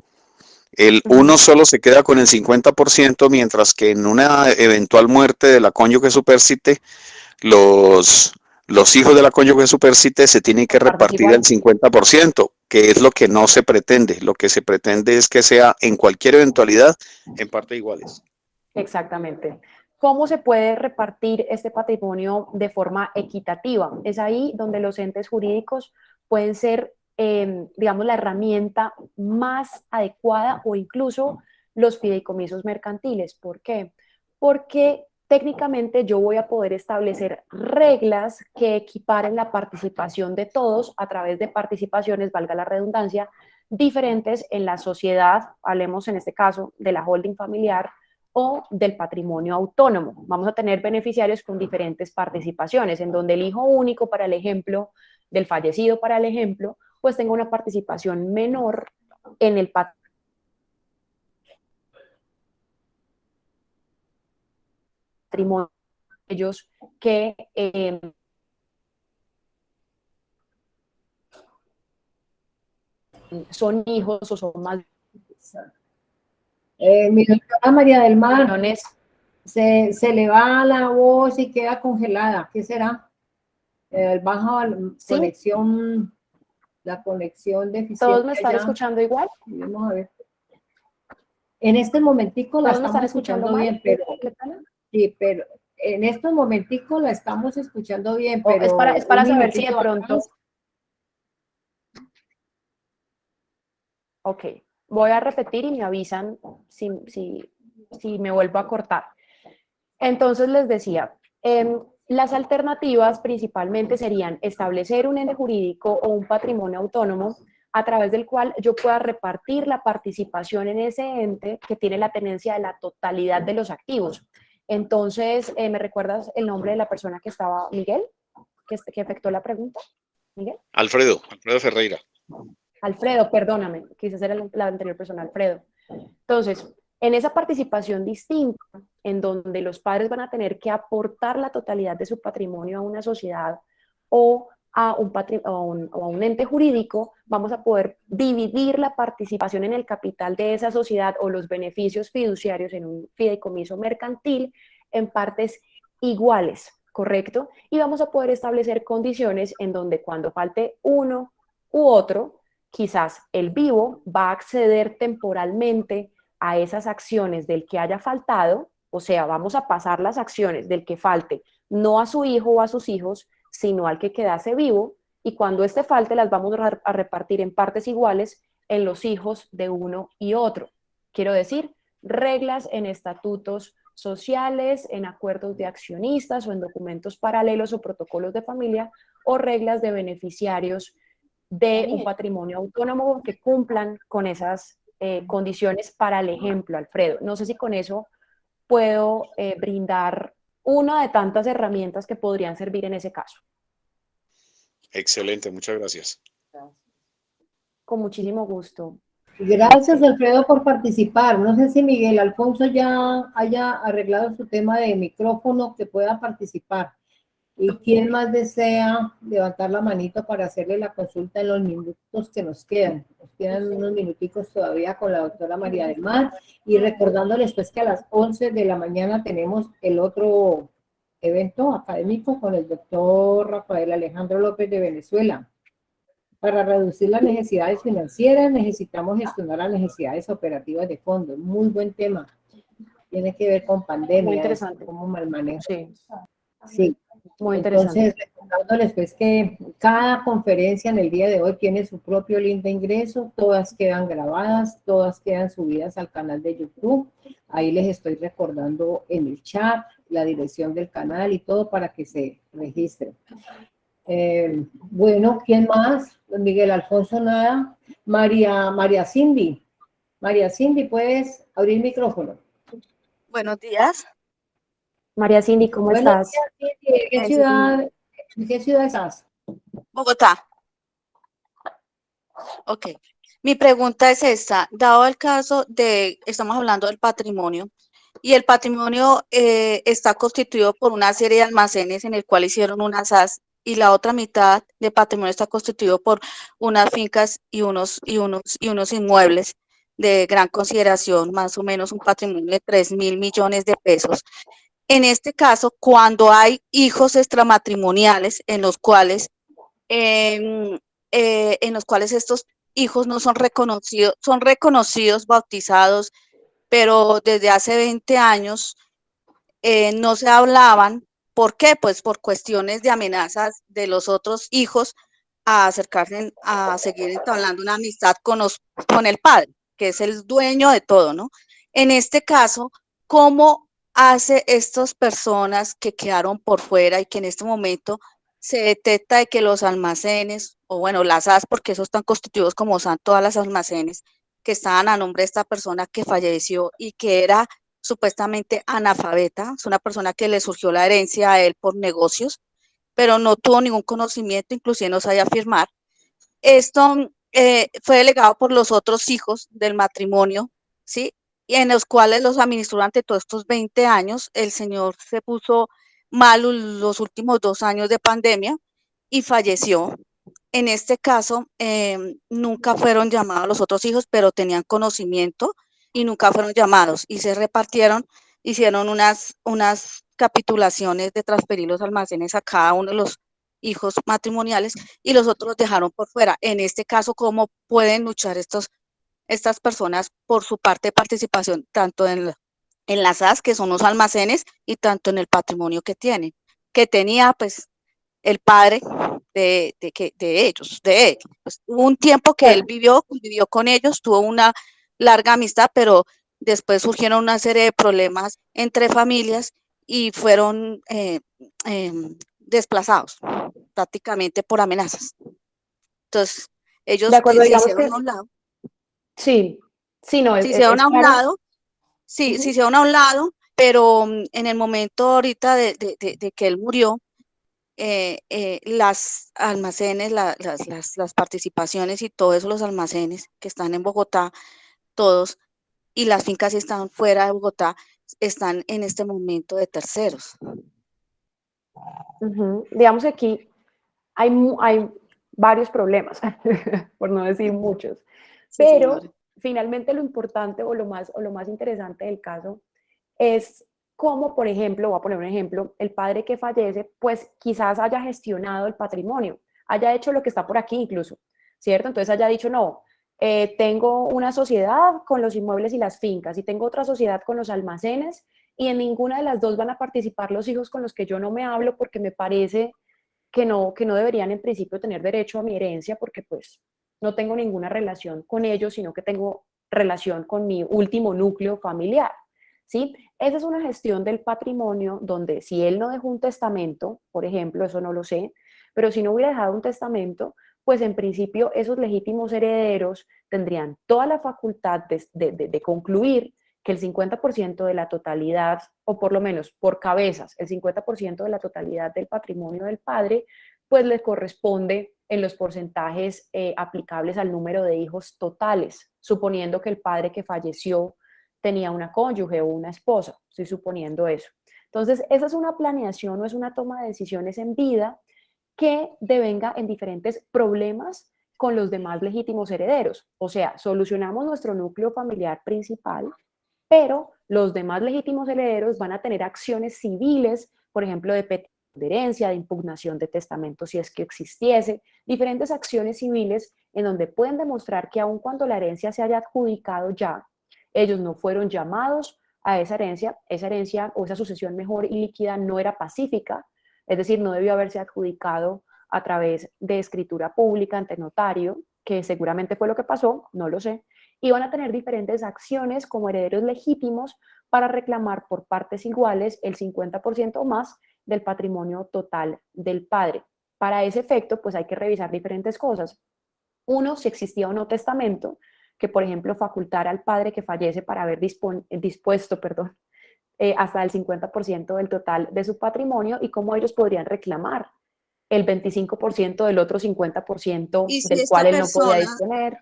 El uno solo se queda con el 50%, mientras que en una eventual muerte de la cónyuge supérstite, los hijos de la cónyuge supérstite se tienen que repartir el 50%, que es lo que no se pretende. Lo que se pretende es que sea en cualquier eventualidad en parte iguales. Exactamente. ¿Cómo se puede repartir este patrimonio de forma equitativa? Es ahí donde los entes jurídicos pueden ser, digamos, la herramienta más adecuada, o incluso los fideicomisos mercantiles. ¿Por qué? Porque técnicamente yo voy a poder establecer reglas que equiparen la participación de todos a través de participaciones, valga la redundancia, diferentes en la sociedad. Hablemos en este caso de la holding familiar o del patrimonio autónomo. Vamos a tener beneficiarios con diferentes participaciones, en donde el hijo único, para el ejemplo, del fallecido, para el ejemplo, pues tenga una participación menor en el patrimonio de ellos que son hijos o son más. Mi doctora María del Mar, Millones. se le va la voz y queda congelada. ¿Qué será? Baja ¿Sí? conexión, la conexión deficiente. ¿Todos me están allá. escuchando igual? Vamos a ver. En este momentico la estamos escuchando bien, pero sí, pero en estos momenticos la estamos escuchando bien, pero es para saber si de pronto. Ok, voy a repetir y me avisan si me vuelvo a cortar. Entonces les decía, las alternativas principalmente serían establecer un ente jurídico o un patrimonio autónomo a través del cual yo pueda repartir la participación en ese ente que tiene la tenencia de la totalidad de los activos. Entonces, ¿me recuerdas el nombre de la persona que estaba, Miguel, que efectuó la pregunta? ¿Miguel? Alfredo Ferreira. Alfredo, perdóname, quise ser la anterior persona, Alfredo. Entonces, en esa participación distinta, en donde los padres van a tener que aportar la totalidad de su patrimonio a una sociedad o a un ente jurídico, vamos a poder dividir la participación en el capital de esa sociedad o los beneficios fiduciarios en un fideicomiso mercantil en partes iguales, ¿correcto? Y vamos a poder establecer condiciones en donde cuando falte uno u otro, quizás el vivo va a acceder temporalmente a esas acciones del que haya faltado, o sea, vamos a pasar las acciones del que falte, no a su hijo o a sus hijos, sino al que quedase vivo, y cuando este falte las vamos a repartir en partes iguales en los hijos de uno y otro. Quiero decir, reglas en estatutos sociales, en acuerdos de accionistas o en documentos paralelos o protocolos de familia, o reglas de beneficiarios de un patrimonio autónomo que cumplan con esas condiciones para el ejemplo, Alfredo. No sé si con eso puedo brindar una de tantas herramientas que podrían servir en ese caso. Excelente, muchas gracias. Con muchísimo gusto. Gracias, Alfredo, por participar. No sé si Miguel Alfonso ya haya arreglado su tema de micrófono, que pueda participar. ¿Y quién más desea levantar la manito para hacerle la consulta en los minutos que nos quedan? Nos quedan unos minuticos todavía con la doctora María del Mar, y recordándoles pues que a las 11 de la mañana tenemos el otro evento académico con el doctor Rafael Alejandro López de Venezuela. Para reducir las necesidades financieras necesitamos gestionar las necesidades operativas de fondos. Muy buen tema. Tiene que ver con pandemia. Muy interesante. Cómo mal manejo. Sí. Sí. Muy interesante. Entonces, recordándoles pues que cada conferencia en el día de hoy tiene su propio link de ingreso, todas quedan grabadas, todas quedan subidas al canal de YouTube. Ahí les estoy recordando en el chat la dirección del canal y todo para que se registren. Bueno, ¿quién más? Miguel Alfonso nada. María Cindy. María Cindy, ¿puedes abrir el micrófono? Buenos días. María Cindy, ¿cómo Buenos estás? días, Cindy. ¿En qué ciudad estás? Bogotá. Ok. Mi pregunta es esta. Dado el caso de, estamos hablando del patrimonio, y el patrimonio está constituido por una serie de almacenes en el cual hicieron unas SAS, y la otra mitad del patrimonio está constituido por unas fincas y unos inmuebles de gran consideración, más o menos un patrimonio de 3.000 millones de pesos. En este caso, cuando hay hijos extramatrimoniales en los cuales estos hijos no son reconocidos, bautizados, pero desde hace 20 años no se hablaban. ¿Por qué? Pues por cuestiones de amenazas de los otros hijos a acercarse, a seguir entablando una amistad con el padre, que es el dueño de todo, ¿no? En este caso, ¿cómo hace estas personas que quedaron por fuera y que en este momento se detecta de que los almacenes, o bueno, las AS, porque esos están constituidos como están todas las almacenes, que estaban a nombre de esta persona que falleció y que era supuestamente analfabeta, es una persona que le surgió la herencia a él por negocios, pero no tuvo ningún conocimiento, inclusive no sabía firmar. Esto fue delegado por los otros hijos del matrimonio, ¿sí? Y en los cuales los administró durante todos estos 20 años. El señor se puso mal los últimos 2 años de pandemia y falleció. En este caso, nunca fueron llamados los otros hijos, pero tenían conocimiento y nunca fueron llamados y se repartieron, hicieron unas capitulaciones de transferir los almacenes a cada uno de los hijos matrimoniales y los otros los dejaron por fuera. En este caso, ¿cómo pueden luchar estas personas por su parte de participación, tanto en las SAS, que son los almacenes, y tanto en el patrimonio que tienen, que tenía pues el padre de ellos, de él? Pues, hubo un tiempo que él vivió con ellos, tuvo una larga amistad, pero después surgieron una serie de problemas entre familias y fueron desplazados prácticamente por amenazas. Entonces, ellos De acuerdo, se digamos hicieron que a un lado, sí, sí, no, se hicieron es a un claro. lado, sí, se Ujú. hicieron a un lado, pero en el momento ahorita de que él murió, las almacenes, las participaciones y todos eso, los almacenes que están en Bogotá, todos, y las fincas que están fuera de Bogotá, están en este momento de terceros. Ujú. Digamos que aquí hay varios problemas, por no decir muchos, Sí, señora. pero finalmente lo importante o lo más interesante del caso es cómo, por ejemplo, voy a poner un ejemplo, el padre que fallece, pues quizás haya gestionado el patrimonio, haya hecho lo que está por aquí incluso, ¿cierto? Entonces haya dicho, no, tengo una sociedad con los inmuebles y las fincas y tengo otra sociedad con los almacenes y en ninguna de las dos van a participar los hijos con los que yo no me hablo porque me parece que no deberían en principio tener derecho a mi herencia porque pues no tengo ninguna relación con ellos, sino que tengo relación con mi último núcleo familiar. ¿Sí? Esa es una gestión del patrimonio donde si él no dejó un testamento, por ejemplo, eso no lo sé, pero si no hubiera dejado un testamento, pues en principio esos legítimos herederos tendrían toda la facultad de concluir que el 50% de la totalidad, o por lo menos por cabezas, el 50% de la totalidad del patrimonio del padre, pues les corresponde en los porcentajes aplicables al número de hijos totales, suponiendo que el padre que falleció tenía una cónyuge o una esposa, estoy suponiendo eso. Entonces, esa es una planeación o es una toma de decisiones en vida que devenga en diferentes problemas con los demás legítimos herederos. O sea, solucionamos nuestro núcleo familiar principal, pero los demás legítimos herederos van a tener acciones civiles, por ejemplo, de petición de herencia, de impugnación de testamento si es que existiese, diferentes acciones civiles en donde pueden demostrar que aun cuando la herencia se haya adjudicado ya, ellos no fueron llamados a esa herencia o esa sucesión mejor y líquida no era pacífica, Es decir, no debió haberse adjudicado a través de escritura pública ante notario, que seguramente fue lo que pasó, no lo sé, y van a tener diferentes acciones como herederos legítimos para reclamar por partes iguales el 50% o más del patrimonio total del padre. Para ese efecto, pues hay que revisar diferentes cosas. Uno, si existía o no testamento, que por ejemplo facultara al padre que fallece para haber dispuesto, hasta el 50% del total de su patrimonio y cómo ellos podrían reclamar el 25% del otro 50% Y del cual él no podía disponer.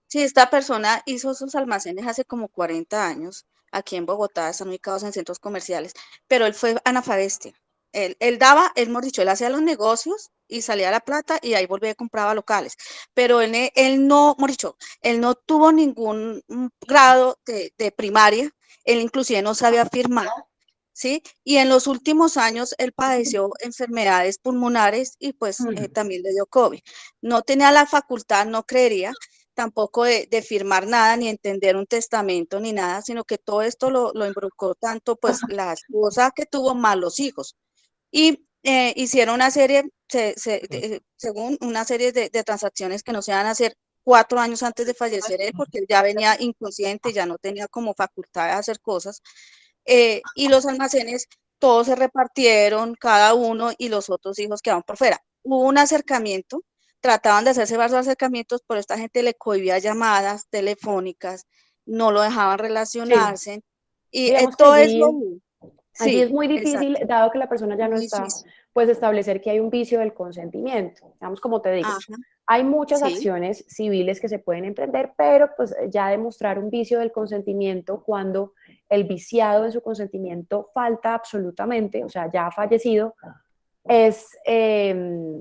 si esta persona hizo sus almacenes hace como 40 años, aquí en Bogotá, están ubicados en centros comerciales, pero él fue analfabestia. Él daba, él, mejor dicho, él hacía los negocios y salía la plata y ahí volvía y compraba locales. Pero él no, mejor dicho, él no tuvo ningún grado de primaria, él inclusive no sabía firmar, ¿sí? Y en los últimos años él padeció enfermedades pulmonares y pues también le dio COVID. No tenía la facultad, no creería, tampoco de firmar nada, ni entender un testamento, ni nada, sino que todo esto lo involucró tanto pues la esposa que tuvo más los hijos. Y hicieron una serie, según una serie de transacciones que no se van a hacer 4 años antes de fallecer él, porque él ya venía inconsciente, ya no tenía como facultad de hacer cosas. Y los almacenes, todos se repartieron, cada uno, y los otros hijos quedaron por fuera. Hubo un acercamiento, trataban de hacerse varios acercamientos, pero esta gente le cohibía llamadas telefónicas, no lo dejaban relacionarse, Sí. y Digamos que todo eso, allí es sí, muy difícil, exacto, dado que la persona ya no muy está, difícil. pues establecer que hay un vicio del consentimiento. Digamos, como te digo, Ajá, hay muchas sí, acciones civiles que se pueden emprender, pero pues ya demostrar un vicio del consentimiento cuando el viciado en su consentimiento falta absolutamente, o sea, ya ha fallecido, es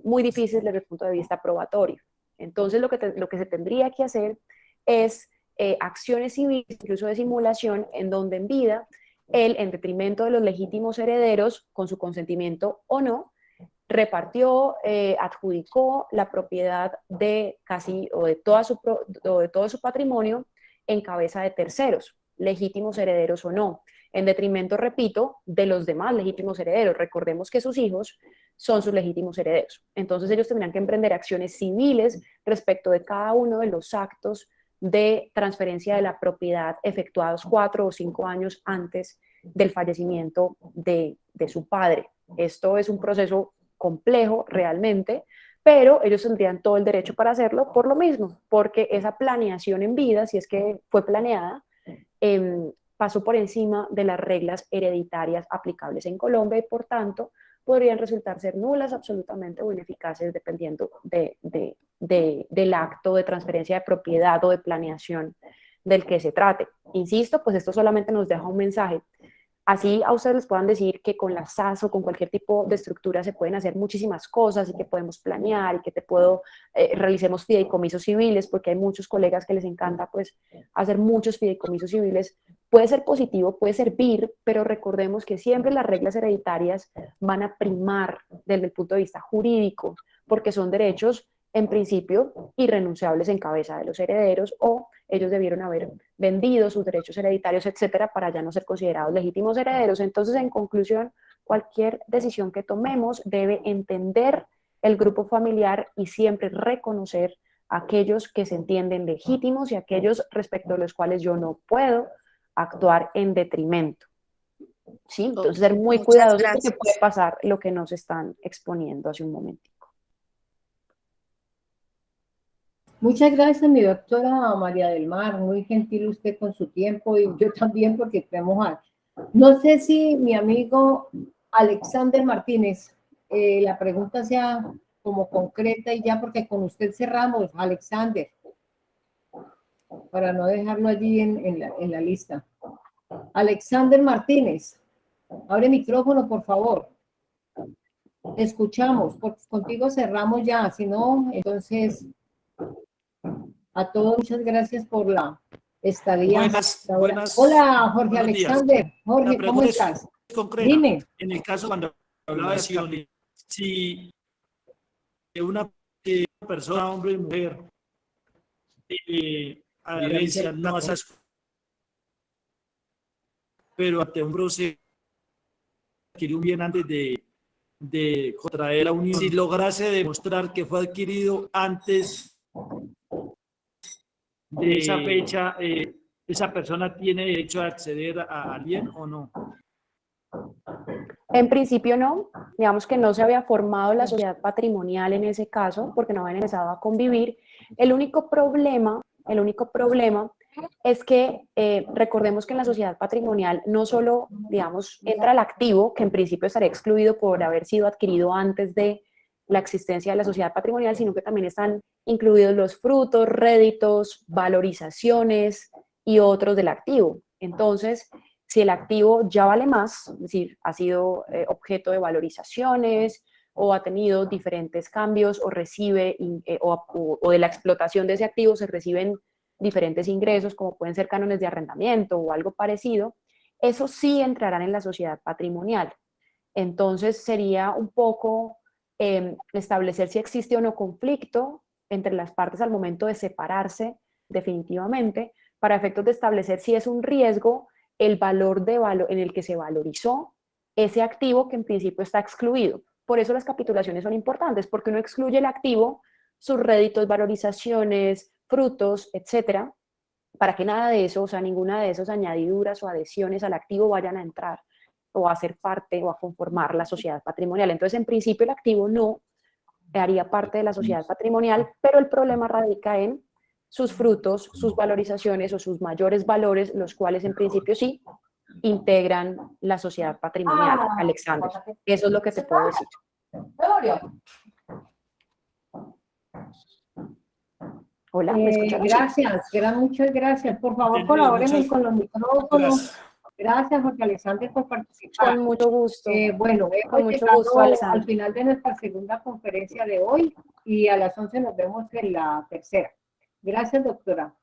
muy difícil desde el punto de vista probatorio. Entonces, lo que se tendría que hacer es acciones civiles, incluso de simulación, en donde en vida él, en detrimento de los legítimos herederos, con su consentimiento o no, repartió, adjudicó la propiedad de casi o de todo su patrimonio en cabeza de terceros, legítimos herederos o no, en detrimento, repito, de los demás legítimos herederos. Recordemos que sus hijos son sus legítimos herederos. Entonces ellos tendrán que emprender acciones civiles respecto de cada uno de los actos de transferencia de la propiedad efectuados 4 o 5 años antes del fallecimiento de su padre. Esto es un proceso complejo realmente, pero ellos tendrían todo el derecho para hacerlo por lo mismo, porque esa planeación en vida, si es que fue planeada, pasó por encima de las reglas hereditarias aplicables en Colombia y por tanto podrían resultar ser nulas absolutamente o ineficaces dependiendo del acto de transferencia de propiedad o de planeación del que se trate. Insisto, pues esto solamente nos deja un mensaje. Así a ustedes les puedan decir que con la SAS o con cualquier tipo de estructura se pueden hacer muchísimas cosas y que podemos planear y que realicemos fideicomisos civiles, porque hay muchos colegas que les encanta pues hacer muchos fideicomisos civiles. Puede ser positivo, puede servir, pero recordemos que siempre las reglas hereditarias van a primar desde el punto de vista jurídico, porque son derechos en principio irrenunciables en cabeza de los herederos o ellos debieron haber vendido sus derechos hereditarios, etcétera, para ya no ser considerados legítimos herederos. Entonces, en conclusión, cualquier decisión que tomemos debe entender el grupo familiar y siempre reconocer a aquellos que se entienden legítimos y aquellos respecto a los cuales yo no puedo actuar en detrimento. ¿Sí? ok, Entonces, ser muy muchas cuidadosos porque puede gracias. pasar lo que nos están exponiendo hace un momento. Muchas gracias, mi doctora María del Mar. Muy gentil usted con su tiempo y yo también porque tenemos a... No sé si mi amigo Alexander Martínez, la pregunta sea como concreta y ya porque con usted cerramos, Alexander, para no dejarlo allí en la lista. Alexander Martínez, abre micrófono, por favor. Te escuchamos, contigo cerramos ya, si no, entonces... A todos, muchas gracias por la estadía. Hola, Jorge Buenos días. Alexander. La Jorge, ¿cómo pregunta estás? es concreta. Dime. En el caso cuando hablaba de acciones, si una persona, hombre y mujer, a la herencia no hace, pero ante un proceso adquirir un bien antes de de contraer la unión si lograse demostrar que fue adquirido antes de esa fecha, ¿esa persona tiene derecho a acceder al bien o no? En principio no, digamos que no se había formado la sociedad patrimonial en ese caso, porque no habían empezado a convivir. El único problema es que recordemos que en la sociedad patrimonial no solo, digamos, entra el activo, que en principio estaría excluido por haber sido adquirido antes de la existencia de la sociedad patrimonial, sino que también están incluidos los frutos, réditos, valorizaciones y otros del activo. Entonces, si el activo ya vale más, es decir, ha sido objeto de valorizaciones o ha tenido diferentes cambios o recibe, o de la explotación de ese activo se reciben diferentes ingresos, como pueden ser cánones de arrendamiento o algo parecido, eso sí entrarán en la sociedad patrimonial. Entonces sería un poco establecer si existe o no conflicto entre las partes al momento de separarse definitivamente, para efectos de establecer si es un riesgo el valor en el que se valorizó ese activo que en principio está excluido. Por eso las capitulaciones son importantes, porque uno excluye el activo, sus réditos, valorizaciones, frutos, etcétera, para que nada de eso, o sea, ninguna de esas añadiduras o adhesiones al activo vayan a entrar o a ser parte o a conformar la sociedad patrimonial. Entonces, en principio, el activo no haría parte de la sociedad patrimonial, pero el problema radica en sus frutos, sus valorizaciones o sus mayores valores, los cuales en principio sí integran la sociedad patrimonial. Alexander, eso es lo que te puedo decir. Hola, ¿me escuchas? Muchas gracias. Por favor, colabórenme con los micrófonos. Gracias, Jorge Alexander, por participar. Con mucho gusto. Bueno, con hemos mucho llegado gusto, Alexander. al final de nuestra segunda conferencia de hoy y a las 11 nos vemos en la tercera. Gracias, doctora.